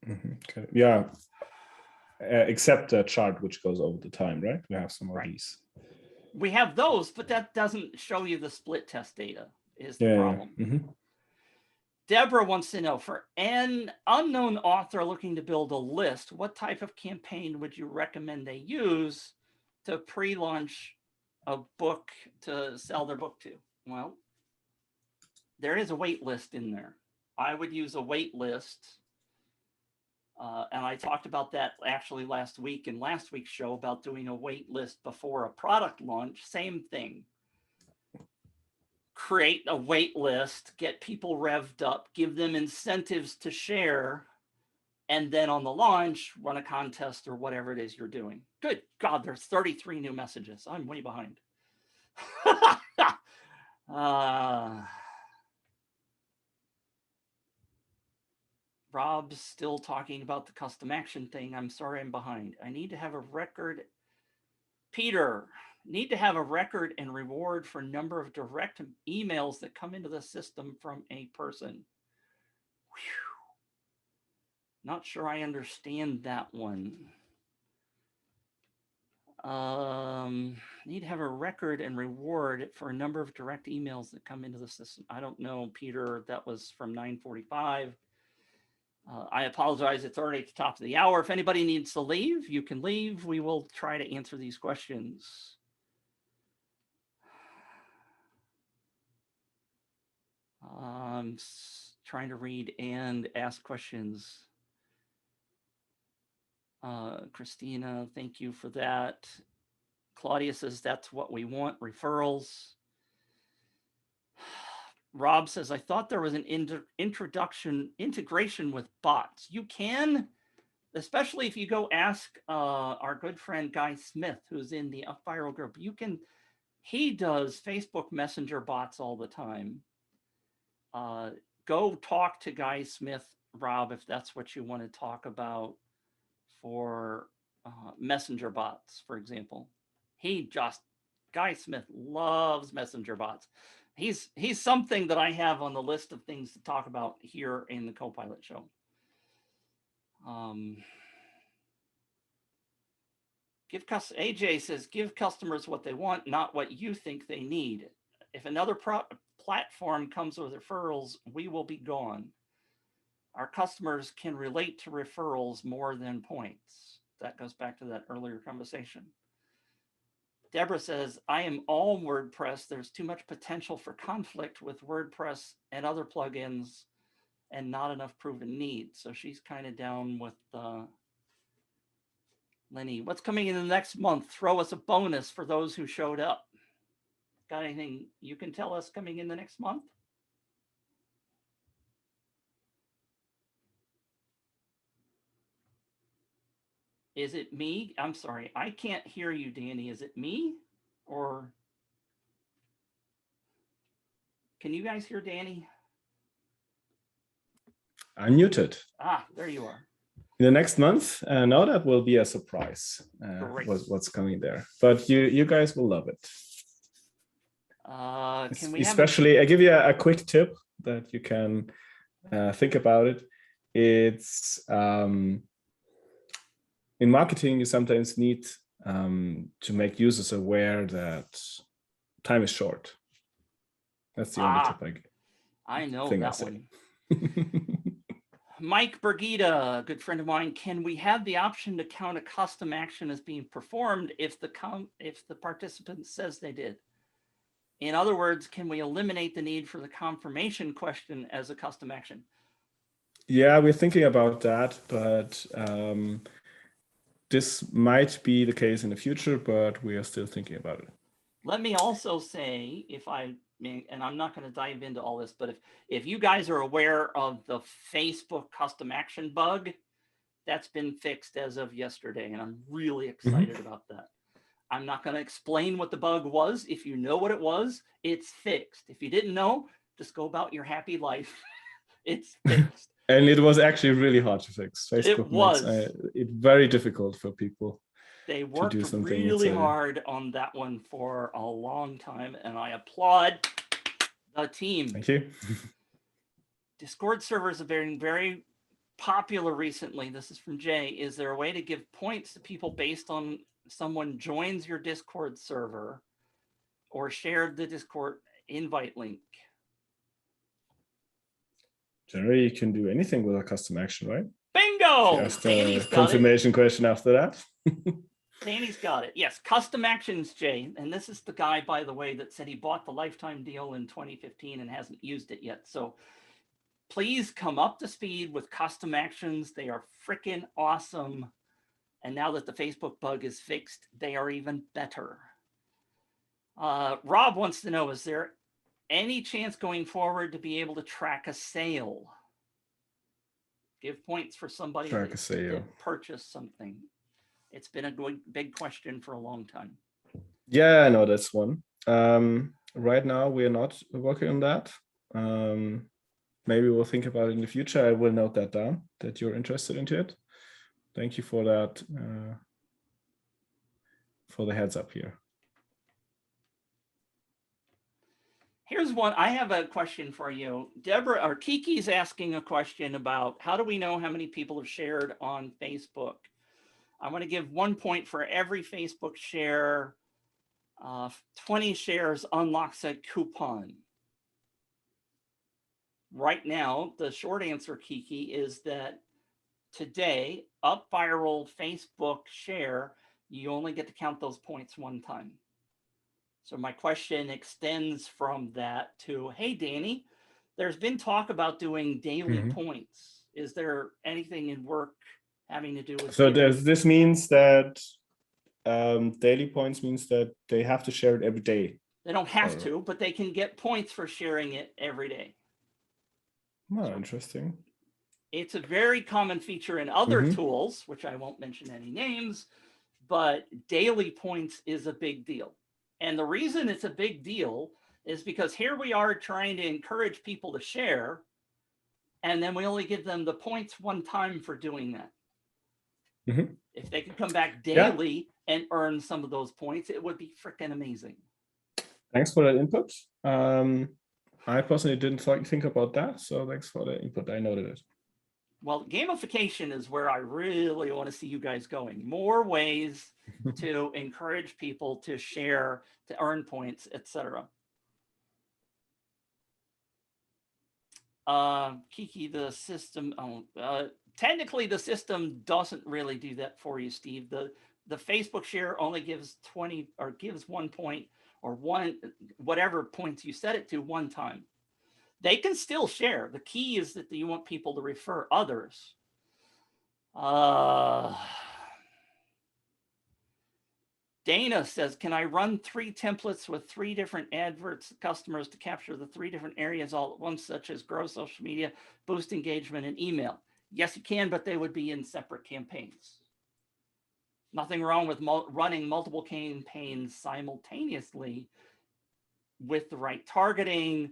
Okay. Yeah. Except a chart which goes over the time, right? We have some of these. We have those, but that doesn't show you the split test data is the problem. Mm-hmm. Deborah wants to know, for an unknown author looking to build a list, what type of campaign would you recommend they use to pre-launch a book to sell their book to? Well, there is a wait list in there. I would use a wait list. And I talked about that actually last week in last week's show about doing a wait list before a product launch. Same thing. Create a wait list, get people revved up, give them incentives to share, and then on the launch, run a contest or whatever it is you're doing. Good God, there's 33 new messages. I'm way behind. Rob's still talking about the custom action thing. I'm sorry I'm behind. I need to have a record. Peter, need to have a record and reward for number of direct emails that come into the system from a person. Whew. Not sure I understand that one. Need to have a record and reward for a number of direct emails that come into the system. I don't know, Peter, that was from 9:45. I apologize, it's already at the top of the hour. If anybody needs to leave, you can leave. We will try to answer these questions. I'm trying to read and ask questions. Christina, thank you for that. Claudia says that's what we want, referrals. Rob says, I thought there was an integration with bots. You can, especially if you go ask our good friend Guy Smith, who's in the UpViral group. He does Facebook Messenger bots all the time. Go talk to Guy Smith, Rob, if that's what you want to talk about for Messenger bots, for example. Guy Smith loves Messenger bots. He's something that I have on the list of things to talk about here in the Copilot show. AJ says, give customers what they want, not what you think they need. If another platform comes with referrals, we will be gone. Our customers can relate to referrals more than points. That goes back to that earlier conversation. Deborah says, I am all WordPress. There's too much potential for conflict with WordPress and other plugins and not enough proven needs. So she's kind of down with Lenny. What's coming in the next month? Throw us a bonus for those who showed up. Got anything you can tell us coming in the next month? Is it me? I'm sorry, I can't hear you, Danny. Is it me? Or can you guys hear Danny? I'm muted. Ah, there you are. In the next month, now that will be a surprise. What's coming there, but you guys will love it. Can we especially, I give you a quick tip that you can think about it. It's in marketing, you sometimes need to make users aware that time is short. That's the only tip I know that one. Mike Bergita, a good friend of mine, can we have the option to count a custom action as being performed if the participant says they did? In other words, can we eliminate the need for the confirmation question as a custom action? Yeah, we're thinking about that, but this might be the case in the future, but we are still thinking about it. Let me also say, and I'm not going to dive into all this, but if you guys are aware of the Facebook custom action bug, that's been fixed as of yesterday, and I'm really excited about that. I'm not going to explain what the bug was. If you know what it was, it's fixed. If you didn't know, just go about your happy life. It's fixed. And it was actually really hard to fix. Facebook makes it very difficult for people. They worked really hard on that one for a long time, and I applaud the team. Thank you. Discord servers have been very popular recently. This is from Jay. Is there a way to give points to people based on someone joins your Discord server or shared the Discord invite link? Generally, you can do anything with a custom action, right? Bingo! Just a confirmation question after that. Danny's got it. Yes, custom actions, Jay. And this is the guy, by the way, that said he bought the lifetime deal in 2015 and hasn't used it yet. So please come up to speed with custom actions. They are freaking awesome. And now that the Facebook bug is fixed, they are even better. Rob wants to know, is there any chance going forward to be able to track a sale? Give points for somebody that purchased something. It's been a big question for a long time. Yeah, I know that's one. Right now, we are not working on that. Maybe we'll think about it in the future. I will note that down, that you're interested into it. Thank you for that, for the heads up here. Here's one. I have a question for you. Deborah, or Kiki's asking a question about how do we know how many people have shared on Facebook? I want to give 1 point for every Facebook share. 20 shares unlocks a coupon. Right now, the short answer, Kiki, is that today, UpViral Facebook share, you only get to count those points one time. So my question extends from that to, hey, Danny, there's been talk about doing daily points. Is there anything in work having to do with? So this means that daily points means that they have to share it every day. They don't have to, but they can get points for sharing it every day. Oh, interesting. It's a very common feature in other tools, which I won't mention any names, but daily points is a big deal. And the reason it's a big deal is because here we are trying to encourage people to share, and then we only give them the points one time for doing that. Mm-hmm. If they could come back daily and earn some of those points, it would be freaking amazing. Thanks for that input. I personally didn't think about that, so thanks for the input. I noted it. Well, gamification is where I really want to see you guys going. More ways to encourage people to share, to earn points, etc. Kiki, the system, technically the system doesn't really do that for you, Steve. The Facebook share only gives 20 or gives 1 point or whatever points you set it to one time. They can still share. The key is that you want people to refer others. Dana says, can I run 3 templates with 3 different adverts customers to capture the 3 different areas all at once, such as grow social media, boost engagement, and email? Yes, you can, but they would be in separate campaigns. Nothing wrong with running multiple campaigns simultaneously with the right targeting.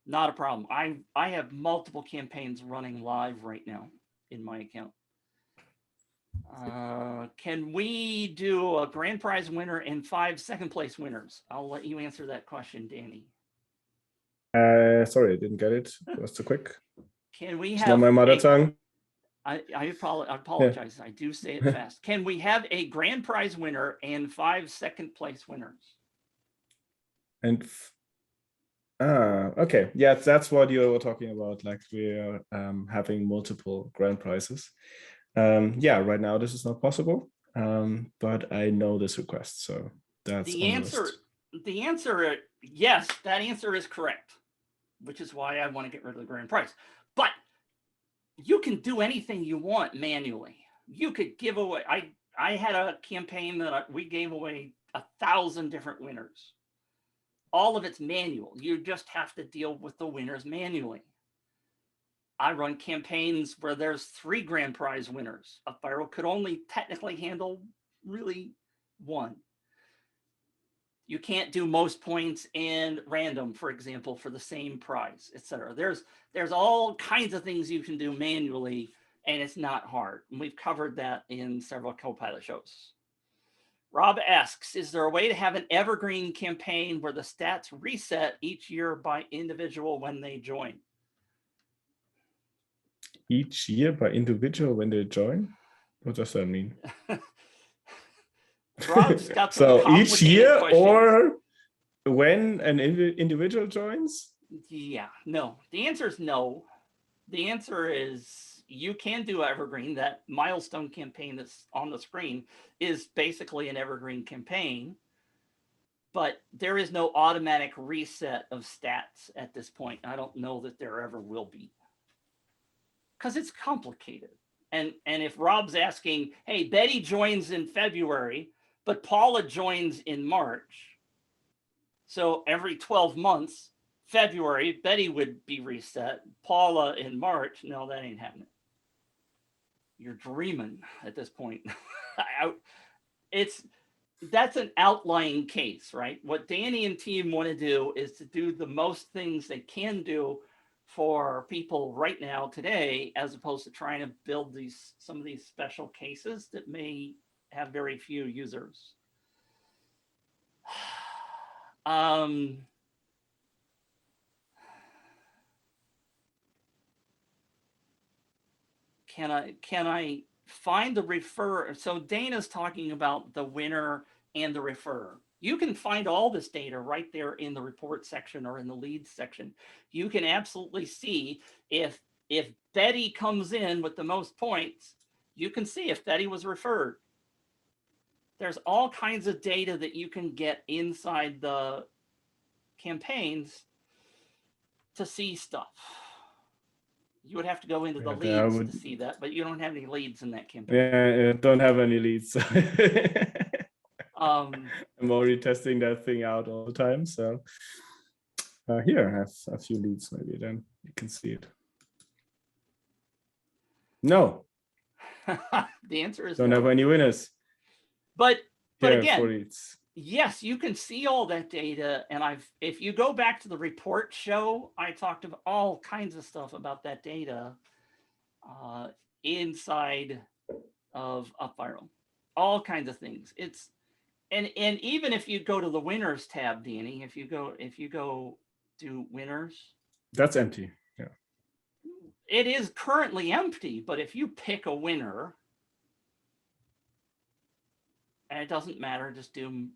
Not a problem. I have multiple campaigns running live right now in my account. Can we do a grand prize winner and 5 second place winners? I'll let you answer that question, Danny. Sorry, I didn't get it. It was too quick. Can we It's have not my mother tongue. I apologize. Yeah. I do say it fast. Can we have a grand prize winner and 5 second place winners? And okay, yeah, that's what you were talking about. Like we're having multiple grand prizes. Yeah, right now this is not possible, but I know this request, so that's the answer. The answer, yes, that answer is correct, which is why I want to get rid of the grand prize. But you can do anything you want manually. You could give away. I had a campaign that we gave away 1,000 different winners. All of it's manual. You just have to deal with the winners manually. I run campaigns where there's 3 grand prize winners. UpViral could only technically handle really 1. You can't do most points and random, for example, for the same prize, etc. There's all kinds of things you can do manually, and it's not hard. And we've covered that in several Copilot shows. Rob asks, is there a way to have an evergreen campaign where the stats reset each year by individual when they join? Each year by individual when they join? What does that mean? Rob's got so each year questions. Or when an individual joins? Yeah, no. The answer is no. The answer is you can do evergreen. That milestone campaign that's on the screen is basically an evergreen campaign, but there is no automatic reset of stats at this point. I don't know that there ever will be, because it's complicated. And if Rob's asking, hey, Betty joins in February, but Paula joins in March. So every 12 months, February, Betty would be reset. Paula in March, no, that ain't happening. You're dreaming at this point. That's an outlying case, right? What Danny and team want to do is to do the most things they can do for people right now today, as opposed to trying to build some of these special cases that may have very few users. Can I find the refer? So Dana's talking about the winner and the referrer. You can find all this data right there in the report section or in the leads section. You can absolutely see if Betty comes in with the most points, you can see if Betty was referred. There's all kinds of data that you can get inside the campaigns to see stuff. You would have to go into the leads to see that, but you don't have any leads in that campaign. Yeah, don't have any leads. I'm already testing that thing out all the time. So here I have a few leads, maybe then you can see it. No. The answer is don't no. have any winners. But yeah, again, Yes, you can see all that data. And if you go back to the report show, I talked about all kinds of stuff about that data inside of UpViral, all kinds of things. And even if you go to the winners tab, Danny, if you go to winners, That's empty. Yeah. it is currently empty, but if you pick a winner, and it doesn't matter, just do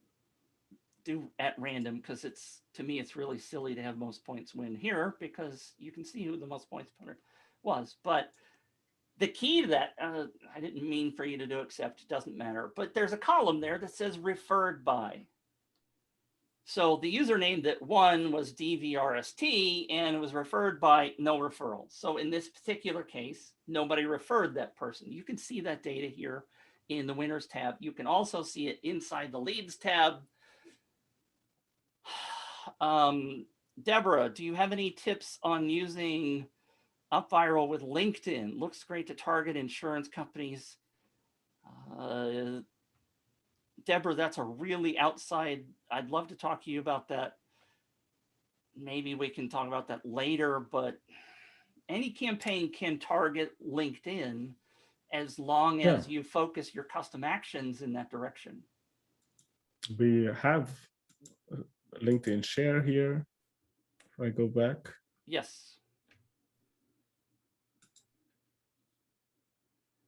at random, because to me it's really silly to have most points win here because you can see who the most points winner was. But the key to that, I didn't mean for you to do except, it doesn't matter, but there's a column there that says referred by. So the username that won was DVRST, and it was referred by no referrals. So in this particular case, nobody referred that person. You can see that data here in the winners tab. You can also see it inside the leads tab. Deborah, do you have any tips on using UpViral with LinkedIn? Looks great to target insurance companies. Deborah, that's a really outside, I'd love to talk to you about that. Maybe we can talk about that later, but any campaign can target LinkedIn as long as you focus your custom actions in that direction. We have LinkedIn share here. If I go back. Yes.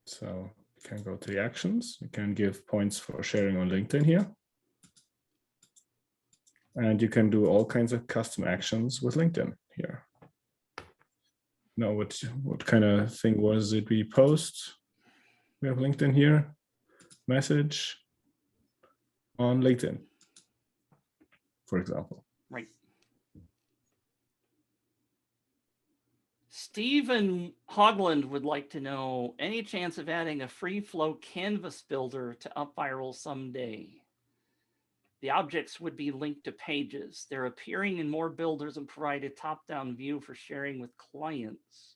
So you can go to the actions. You can give points for sharing on LinkedIn here. And you can do all kinds of custom actions with LinkedIn here. Now, what kind of thing was it we post? We have LinkedIn here, message on LinkedIn, for example. Right. Stephen Hogland would like to know, any chance of adding a free flow canvas builder to UpViral someday? The objects would be linked to pages. They're appearing in more builders and provide a top-down view for sharing with clients.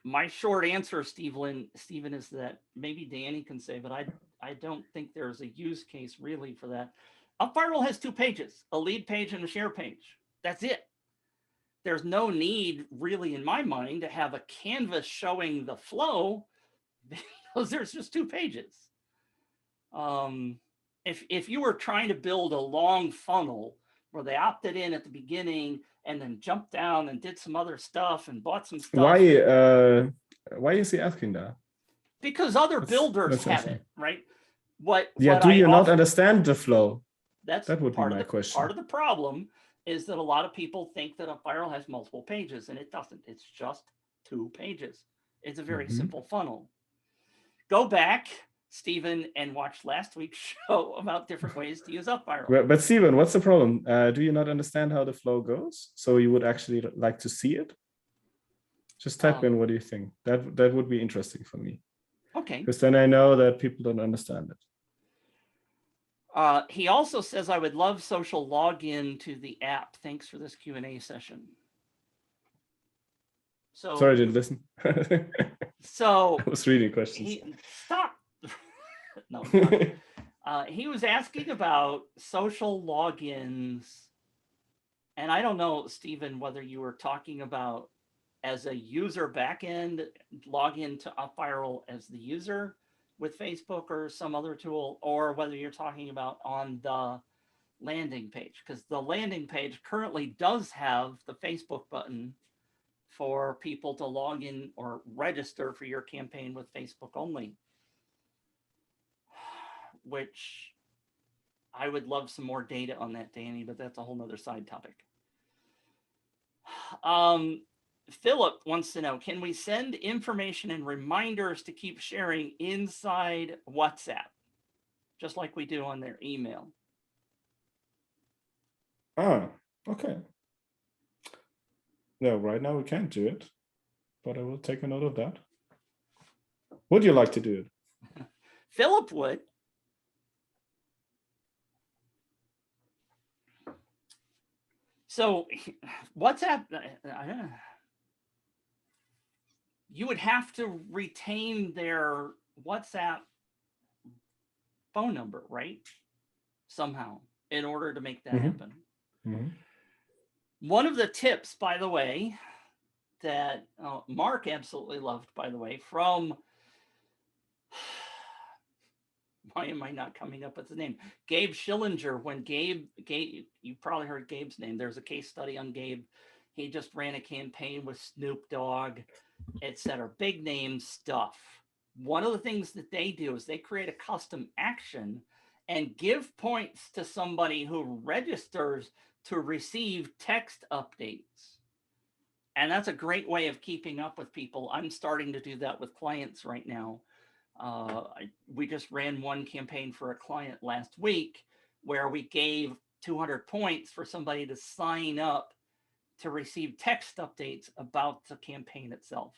My short answer, Stephen, is that maybe Danny can say, but I don't think there's a use case really for that. UpViral has 2 pages, a lead page and a share page. That's it. There's no need really in my mind to have a canvas showing the flow because there's just 2 pages. If you were trying to build a long funnel where they opted in at the beginning and then jumped down and did some other stuff and bought some stuff. Why is he asking that? Because other builders have it, right? Do you not understand the flow? That would be my question. Part of the problem is that a lot of people think that UpViral has multiple pages, and it doesn't. It's just 2 pages. It's a very simple funnel. Go back, Stephen, and watch last week's show about different ways to use UpViral. But Stephen, what's the problem? Do you not understand how the flow goes? So you would actually like to see it? Just type in, what do you think? That would be interesting for me. Okay. Because then I know that people don't understand it. He also says, I would love social login to the app. Thanks for this Q&A session. So sorry, I didn't listen. So I was reading questions. Stop. No. He was asking about social logins. And I don't know, Stephen, whether you were talking about as a user backend login to UpViral as the user with Facebook or some other tool, or whether you're talking about on the landing page, because the landing page currently does have the Facebook button for people to log in or register for your campaign with Facebook only, which I would love some more data on that, Danny, but that's a whole nother side topic. Philip wants to know, can we send information and reminders to keep sharing inside WhatsApp, just like we do on their email? Ah, okay. No, right now we can't do it, but I will take a note of that. Would you like to do it? Philip would. So WhatsApp, you would have to retain their WhatsApp phone number, right? Somehow, in order to make that Mm-hmm. happen. Mm-hmm. One of the tips, by the way, that Mark absolutely loved, by the way, from, why am I not coming up with the name? Gabe Schillinger, when Gabe, you probably heard Gabe's name. There's a case study on Gabe. He just ran a campaign with Snoop Dogg, etc. Big name stuff. One of the things that they do is they create a custom action and give points to somebody who registers to receive text updates. And that's a great way of keeping up with people. I'm starting to do that with clients right now. We just ran one campaign for a client last week where we gave 200 points for somebody to sign up to receive text updates about the campaign itself.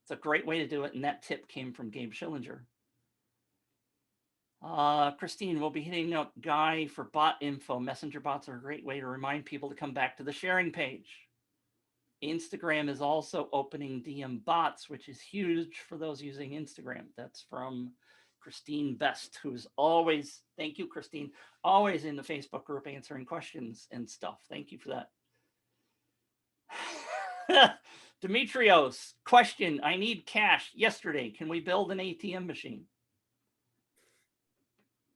It's a great way to do it, and that tip came from Gabe Schillinger. Christine, we'll be hitting up Guy for bot info. Messenger bots are a great way to remind people to come back to the sharing page. Instagram is also opening DM bots, which is huge for those using Instagram. That's from Christine Best, who's always, thank you, Christine, always in the Facebook group answering questions and stuff. Thank you for that. Demetrios, question, I need cash yesterday. Can we build an ATM machine?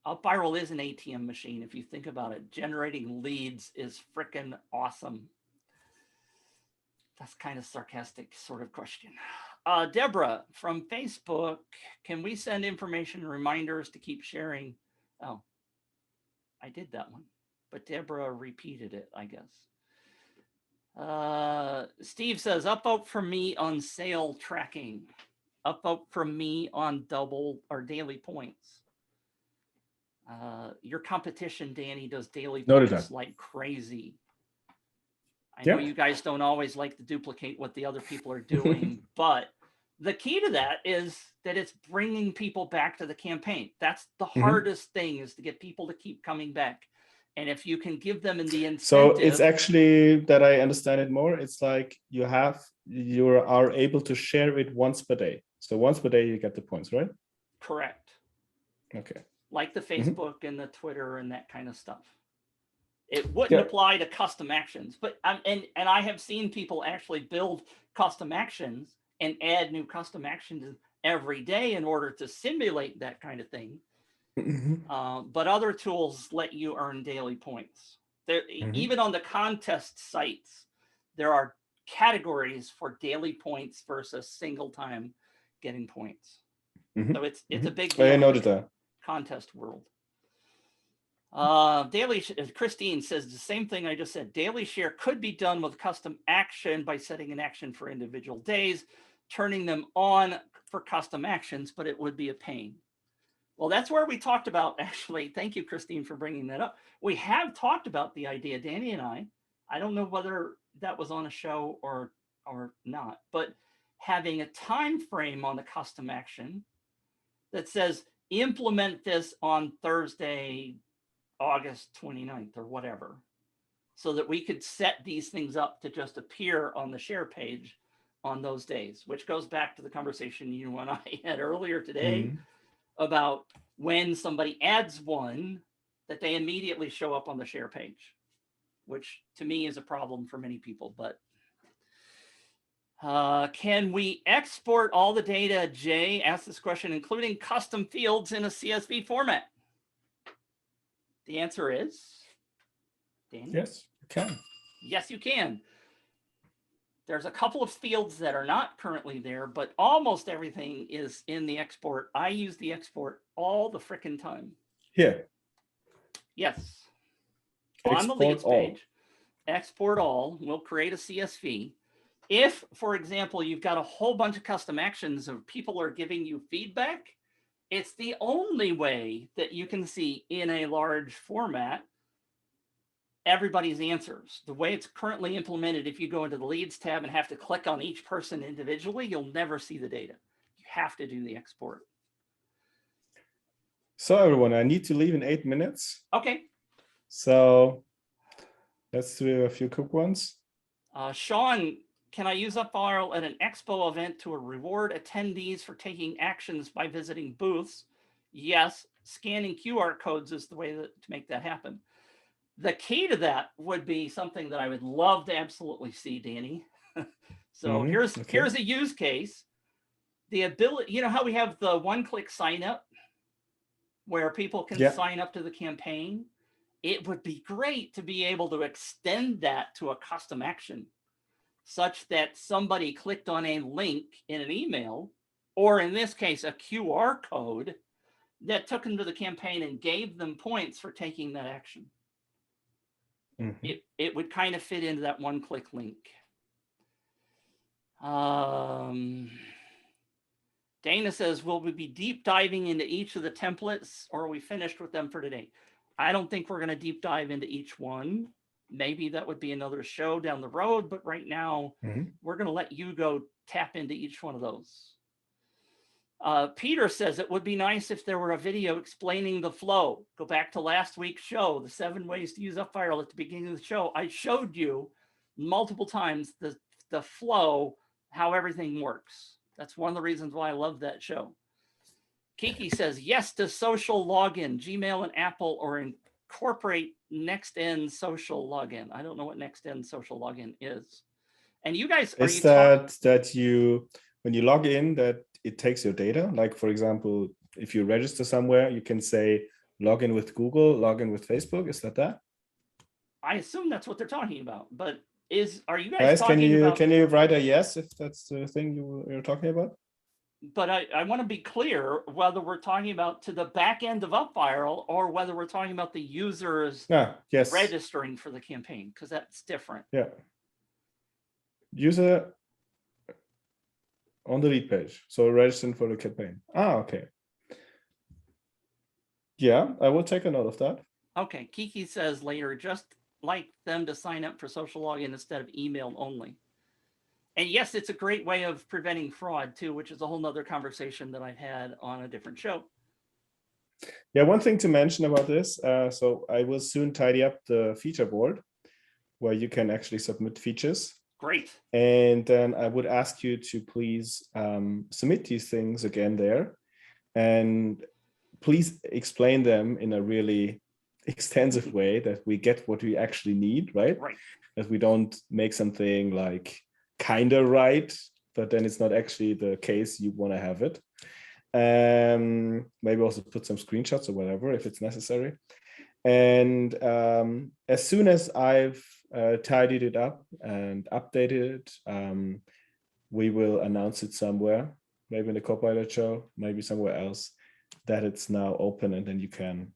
UpViral is an ATM machine. If you think about it, generating leads is freaking awesome. That's kind of sarcastic sort of question. Deborah from Facebook, can we send information and reminders to keep sharing? Oh, I did that one, but Deborah repeated it, I guess. Steve says, upvote from me on sale tracking. Upvote from me on double or daily points. Your competition, Danny, does daily points like crazy. I know you guys don't always like to duplicate what the other people are doing, but the key to that is that it's bringing people back to the campaign. That's the hardest thing, is to get people to keep coming back. And if you can give them the incentive. So it's actually, that I understand it more, it's like you are able to share it once per day. So once per day you get the points, right? Correct. Okay. Like the Facebook and the Twitter and that kind of stuff. It wouldn't apply to custom actions, but and I have seen people actually build custom actions and add new custom actions every day in order to simulate that kind of thing. But other tools let you earn daily points. There, even on the contest sites, there are categories for daily points versus single time getting points. So it's a big deal in the contest world. Christine says the same thing I just said. Daily share could be done with custom action by setting an action for individual days, turning them on for custom actions, but it would be a pain. Well, that's where we talked about, actually. Thank you, Christine, for bringing that up. We have talked about the idea, Danny and I don't know whether that was on a show or not, but having a time frame on the custom action that says implement this on Thursday, August 29th or whatever, so that we could set these things up to just appear on the share page on those days, which goes back to the conversation you and I had earlier today about when somebody adds one, that they immediately show up on the share page, which to me is a problem for many people. But can we export all the data? Jay asked this question, including custom fields in a CSV format. The answer is, Danny? Yes, you can. Yes, you can. There's a couple of fields that are not currently there, but almost everything is in the export. I use the export all the frickin' time. Here. Yes. Export on the leads all. page, export all, we'll create a CSV. If, for example, you've got a whole bunch of custom actions of people are giving you feedback, it's the only way that you can see in a large format everybody's answers. The way it's currently implemented, if you go into the leads tab and have to click on each person individually, you'll never see the data. You have to do the export. So everyone, I need to leave in 8 minutes. Okay. So let's do a few quick ones. Sean, can I use UpViral at an expo event to reward attendees for taking actions by visiting booths? Yes, scanning QR codes is the way to make that happen. The key to that would be something that I would love to absolutely see, Danny. So here's a use case. The ability, you know how we have the one-click sign up where people can sign up to the campaign? It would be great to be able to extend that to a custom action such that somebody clicked on a link in an email, or in this case, a QR code that took them to the campaign and gave them points for taking that action. It would kind of fit into that one-click link. Dana says, will we be deep diving into each of the templates, or are we finished with them for today? I don't think we're going to deep dive into each one. Maybe that would be another show down the road, but right now we're going to let you go tap into each one of those. Peter says it would be nice if there were a video explaining the flow. Go back to last week's show, the 7 ways to use UpViral at the beginning of the show. I showed you multiple times the flow, how everything works. That's one of the reasons why I love that show. Kiki says, yes to social login, Gmail and Apple, or incorporate Next-End social login. I don't know what Next-End social login is. And you guys, are you that you, when you log in, that it takes your data? Like, for example, if you register somewhere, you can say, log in with Google, log in with Facebook. Is that? I assume that's what they're talking about, but are you guys talking about? Can can you write a yes if that's the thing you're talking about? But I want to be clear whether we're talking about to the back end of UpViral or whether we're talking about the users registering for the campaign, because that's different. Yeah. User on the lead page, so registering for the campaign. Okay. Yeah, I will take a note of that. Okay, Kiki says later, just like them to sign up for social login instead of email only. And yes, it's a great way of preventing fraud too, which is a whole nother conversation that I've had on a different show. Yeah, one thing to mention about this, so I will soon tidy up the feature board where you can actually submit features. Great. And then I would ask you to please submit these things again there, and please explain them in a really extensive way that we get what we actually need, right? Right. That we don't make something like kind of right, but then it's not actually the case you want to have it. Maybe also put some screenshots or whatever if it's necessary. And as soon as I've tidied it up and updated it, we will announce it somewhere, maybe in the Copilot show, maybe somewhere else, that it's now open, and then you can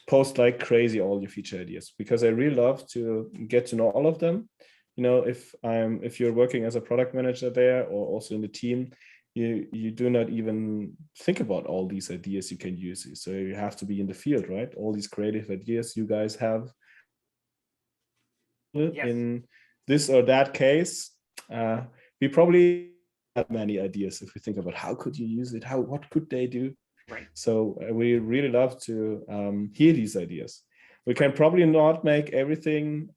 post like crazy all your feature ideas, because I really love to get to know all of them. You know, if you're working as a product manager there or also in the team, you do not even think about all these ideas you can use. So you have to be in the field, right? All these creative ideas you guys have in this or that case. We probably have many ideas if we think about how could you use it, what could they do. Right. So we really love to hear these ideas. We can probably not make everything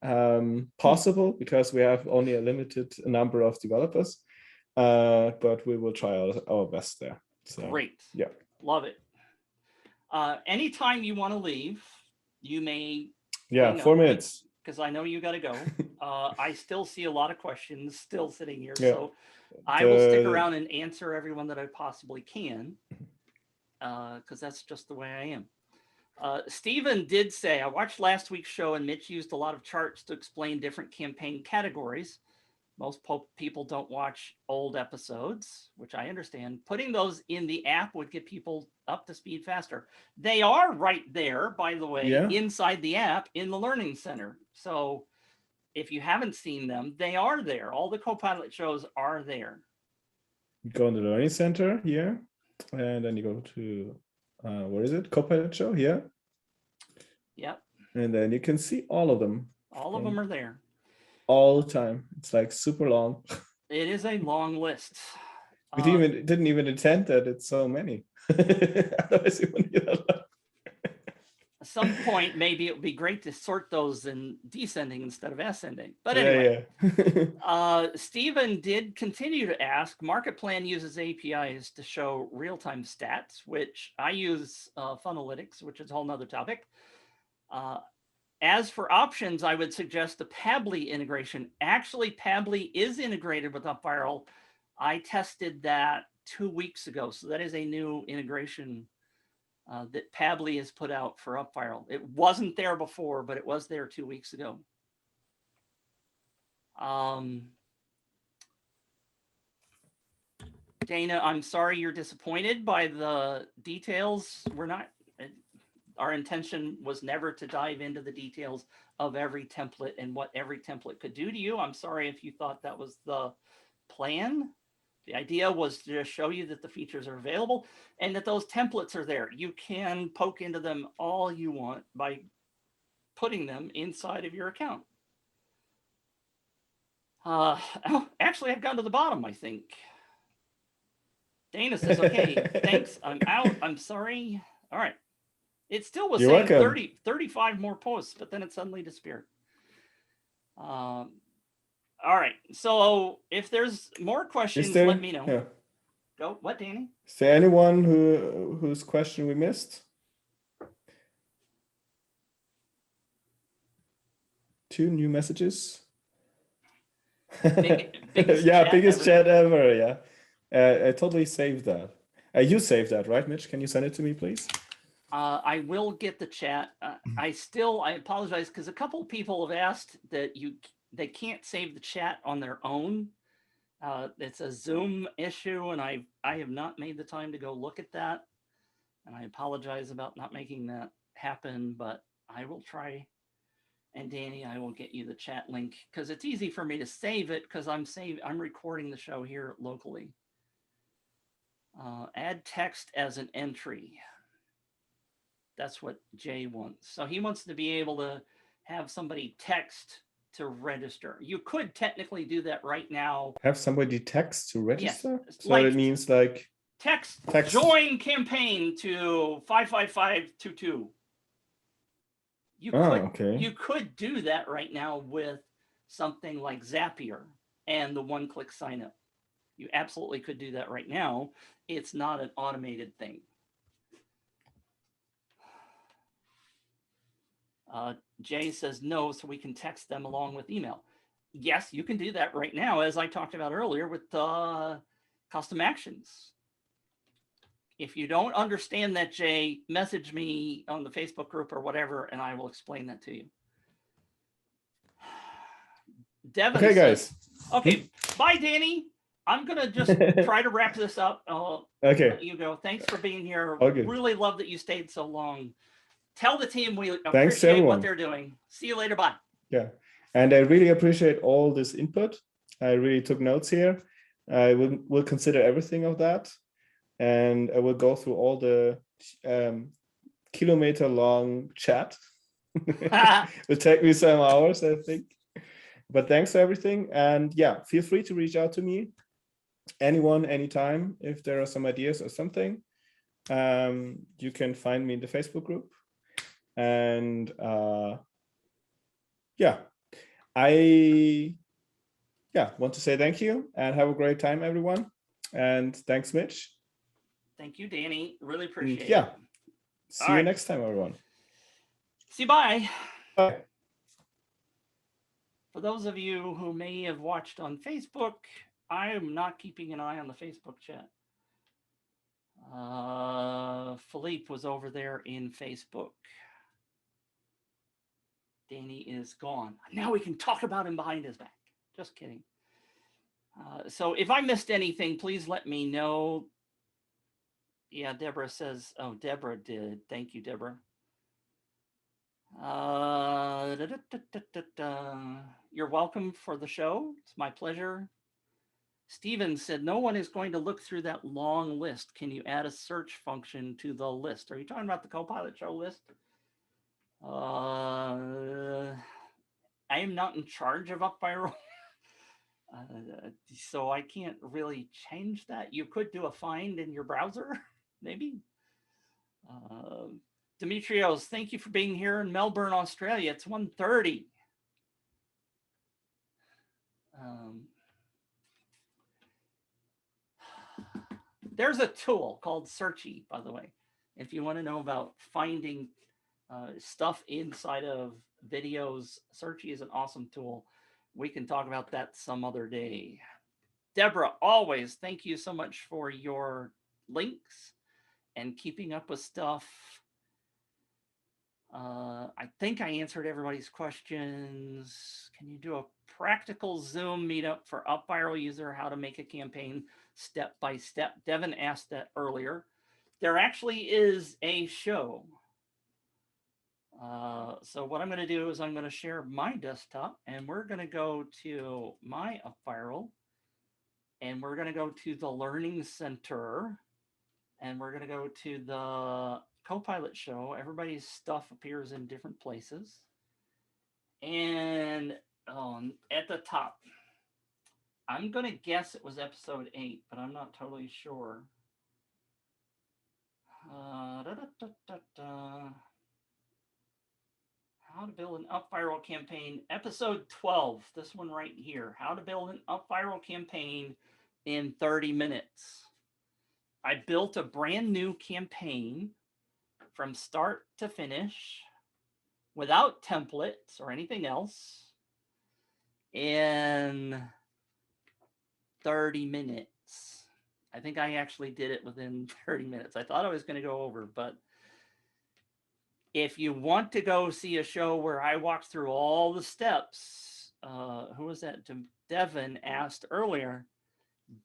possible because we have only a limited number of developers, but we will try our best there. So, great. Yeah. Love it. Anytime you want to leave, you may. Yeah, 4 minutes. Because I know you got to go. I still see a lot of questions still sitting here. Yeah. So I will stick around and answer everyone that I possibly can, because that's just the way I am. Stephen did say, I watched last week's show and Mitch used a lot of charts to explain different campaign categories. Most people don't watch old episodes, which I understand. Putting those in the app would get people up to speed faster. They are right there, by the way, inside the app in the Learning Center. So if you haven't seen them, they are there. All the Copilot shows are there. You go in the Learning Center here, and then you go to, where is it? Copilot show here. Yep. And then you can see all of them. All of them are there. All the time. It's like super long. It is a long list. We didn't even intend that it's so many. Otherwise, you wouldn't get a lot. some point, maybe it would be great to sort those in descending instead of ascending. But anyway, Stephen did continue to ask, MarketPlan uses APIs to show real-time stats, which I use Funalytics, which is a whole nother topic. As for options, I would suggest the Pabbly integration. Actually, Pabbly is integrated with UpViral. I tested that 2 weeks ago. So that is a new integration that Pabbly has put out for UpViral. It wasn't there before, but it was there 2 weeks ago. Dana, I'm sorry you're disappointed by the details. Our intention was never to dive into the details of every template and what every template could do to you. I'm sorry if you thought that was the plan. The idea was to just show you that the features are available and that those templates are there. You can poke into them all you want by putting them inside of your account. Actually, I've gone to the bottom, I think. Dana says, okay, thanks. I'm out. I'm sorry. All right. It still was saying 35 more posts, but then it suddenly disappeared. All right. So if there's more questions, let me know. Yeah. Go. What, Danny? Is there anyone whose question we missed? 2 new messages. Biggest yeah, chat biggest ever. chat ever. Yeah. I totally saved that. You saved that, right, Mitch? Can you send it to me, please? I will get the chat. I apologize because a couple of people have asked that they can't save the chat on their own. It's a Zoom issue, and I have not made the time to go look at that. And I apologize about not making that happen, but I will try. And Danny, I will get you the chat link because it's easy for me to save it because I'm recording the show here locally. Add text as an entry. That's what Jay wants. So he wants to be able to have somebody text to register. You could technically do that right now. Have somebody text to register? Yes. So it means like text join campaign to 55522. You could do that right now with something like Zapier and the one-click sign up. You absolutely could do that right now. It's not an automated thing. Jay says no, so we can text them along with email. Yes, you can do that right now, as I talked about earlier with custom actions. If you don't understand that, Jay, message me on the Facebook group or whatever, and I will explain that to you. Devin okay, guys. Okay, bye, Danny. I'm going to just try to wrap this up. Okay. Let you go. Thanks for being here. Okay. Really love that you stayed so long. Tell the team we appreciate what they're doing. See you later. Bye. Yeah. And I really appreciate all this input. I really took notes here. I will consider everything of that. And I will go through all the kilometer-long chat. It will take me some hours, I think. But thanks for everything. And yeah, feel free to reach out to me. Anyone, anytime, if there are some ideas or something. You can find me in the Facebook group. And yeah, I want to say thank you and have a great time, everyone. And thanks, Mitch. Thank you, Danny. Really appreciate it. Yeah. See you next time, everyone. See you. Bye. Bye. For those of you who may have watched on Facebook, I am not keeping an eye on the Facebook chat. Philippe was over there in Facebook. Danny is gone. Now we can talk about him behind his back. Just kidding. So if I missed anything, please let me know. Yeah, Deborah says, oh, Deborah did. Thank you, Deborah. You're welcome for the show. It's my pleasure. Steven said, no one is going to look through that long list. Can you add a search function to the list? Are you talking about the Copilot show list? I am not in charge of UpViral. So I can't really change that. You could do a find in your browser, maybe. Demetrios, thank you for being here in Melbourne, Australia. It's 1:30. There's a tool called Searchy, by the way. If you want to know about finding stuff inside of videos, Searchy is an awesome tool. We can talk about that some other day. Deborah, always thank you so much for your links and keeping up with stuff. I think I answered everybody's questions. Can you do a practical Zoom meetup for UpViral user, how to make a campaign step by step? Devin asked that earlier. There actually is a show. So what I'm going to do is I'm going to share my desktop, and we're going to go to my UpViral, and we're going to go to the Learning Center, and we're going to go to the Copilot show. Everybody's stuff appears in different places. And at the top, I'm going to guess it was episode 8, but I'm not totally sure. How to build an UpViral campaign, episode 12, this one right here. How to build an UpViral campaign in 30 minutes. I built a brand new campaign from start to finish without templates or anything else in 30 minutes. I think I actually did it within 30 minutes. I thought I was going to go over, but if you want to go see a show where I walked through all the steps, who was that? Devin asked earlier,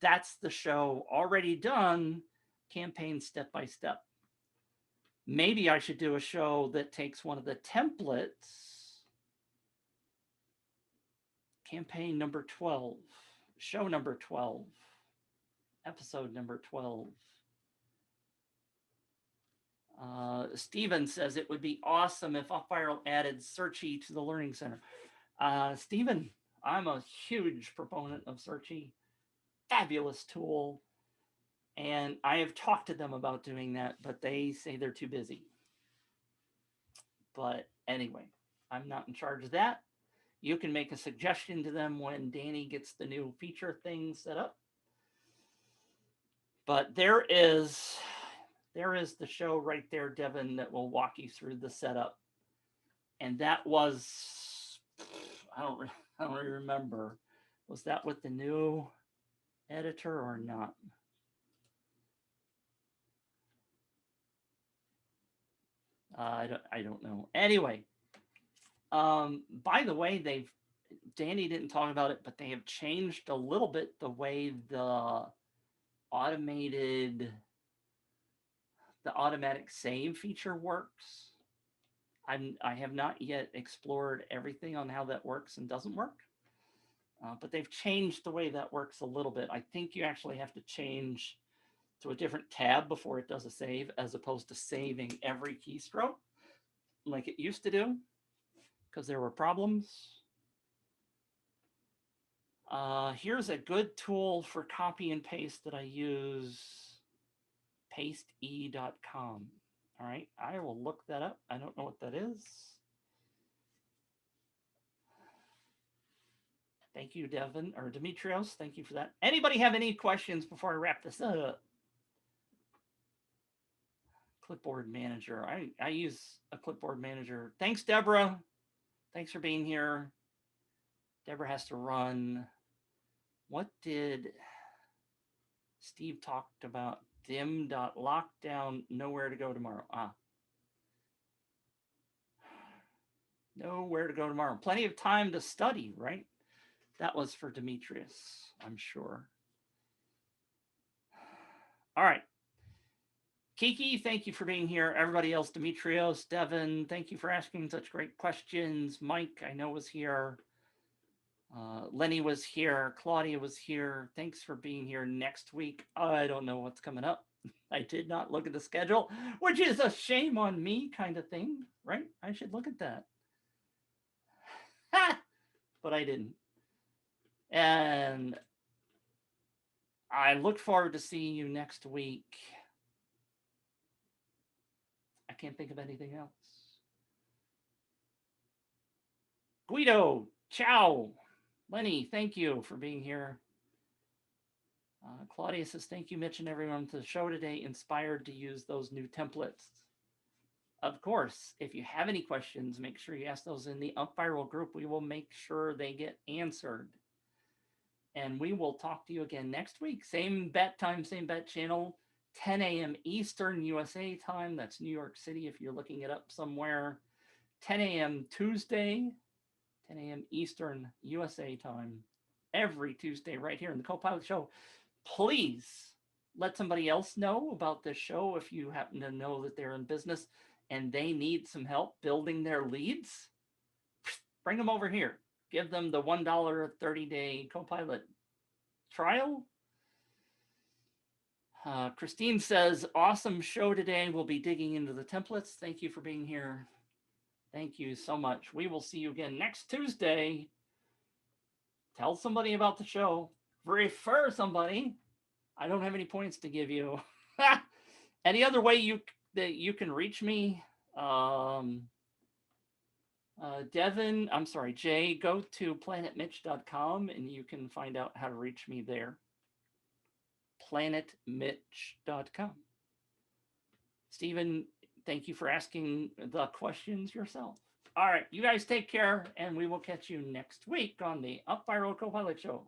that's the show already done, campaign step by step. Maybe I should do a show that takes one of the templates, campaign number 12, show number 12, episode number 12. Steven says it would be awesome if UpViral added Searchy to the Learning Center. Steven, I'm a huge proponent of Searchy. Fabulous tool. And I have talked to them about doing that, but they say they're too busy. But anyway, I'm not in charge of that. You can make a suggestion to them when Danny gets the new feature thing set up. But there is the show right there, Devin, that will walk you through the setup. And that was, I don't really remember. Was that with the new editor or not? I don't know. Anyway, by the way, Danny didn't talk about it, but they have changed a little bit the way the automatic save feature works. I have not yet explored everything on how that works and doesn't work, but they've changed the way that works a little bit. I think you actually have to change to a different tab before it does a save, as opposed to saving every keystroke like it used to do, because there were problems. Here's a good tool for copy and paste that I use, paste.e.com. All right, I will look that up. I don't know what that is. Thank you, Devin, or Demetrios. Thank you for that. Anybody have any questions before I wrap this up? Clipboard manager. I use a clipboard manager. Thanks, Deborah. Thanks for being here. Deborah has to run. What did Steve talked about? Dim.lockdown, nowhere to go tomorrow. Nowhere to go tomorrow. Plenty of time to study, right? That was for Demetrius, I'm sure. All right. Kiki, thank you for being here. Everybody else, Demetrios, Devin, thank you for asking such great questions. Mike, I know, was here. Lenny was here. Claudia was here. Thanks for being here. Next week, I don't know what's coming up. I did not look at the schedule, which is a shame on me kind of thing, right? I should look at that. But I didn't. And I look forward to seeing you next week. I that. Can't think of anything else. Guido, ciao. Lenny, thank you for being here. Claudia says, thank you, Mitch, and everyone to the show today. Inspired to use those new templates. Of course, if you have any questions, make sure you ask those in the UpViral group. We will make sure they get answered. And we will talk to you again next week. Same bat time, same bat channel, 10 a.m. Eastern USA time. That's New York City if you're looking it up somewhere. 10 a.m. Tuesday, 10 a.m. Eastern USA time. Every Tuesday right here in the Copilot Show. Please let somebody else know about this show if you happen to know that they're in business and they need some help building their leads. Bring them over here. Give them the $1 30-day Copilot trial. Christine says, awesome show today. We'll be digging into the templates. Thank you for being here. Thank you so much. We will see you again next Tuesday. Tell somebody about the show. Refer somebody. I don't have any points to give you. Any other way that you can reach me? Devin, I'm sorry, Jay, go to planetmitch.com and you can find out how to reach me there. planetmitch.com. Stephen, thank you for asking the questions yourself. All right, you guys take care, and we will catch you next week on the UpViral Copilot Show.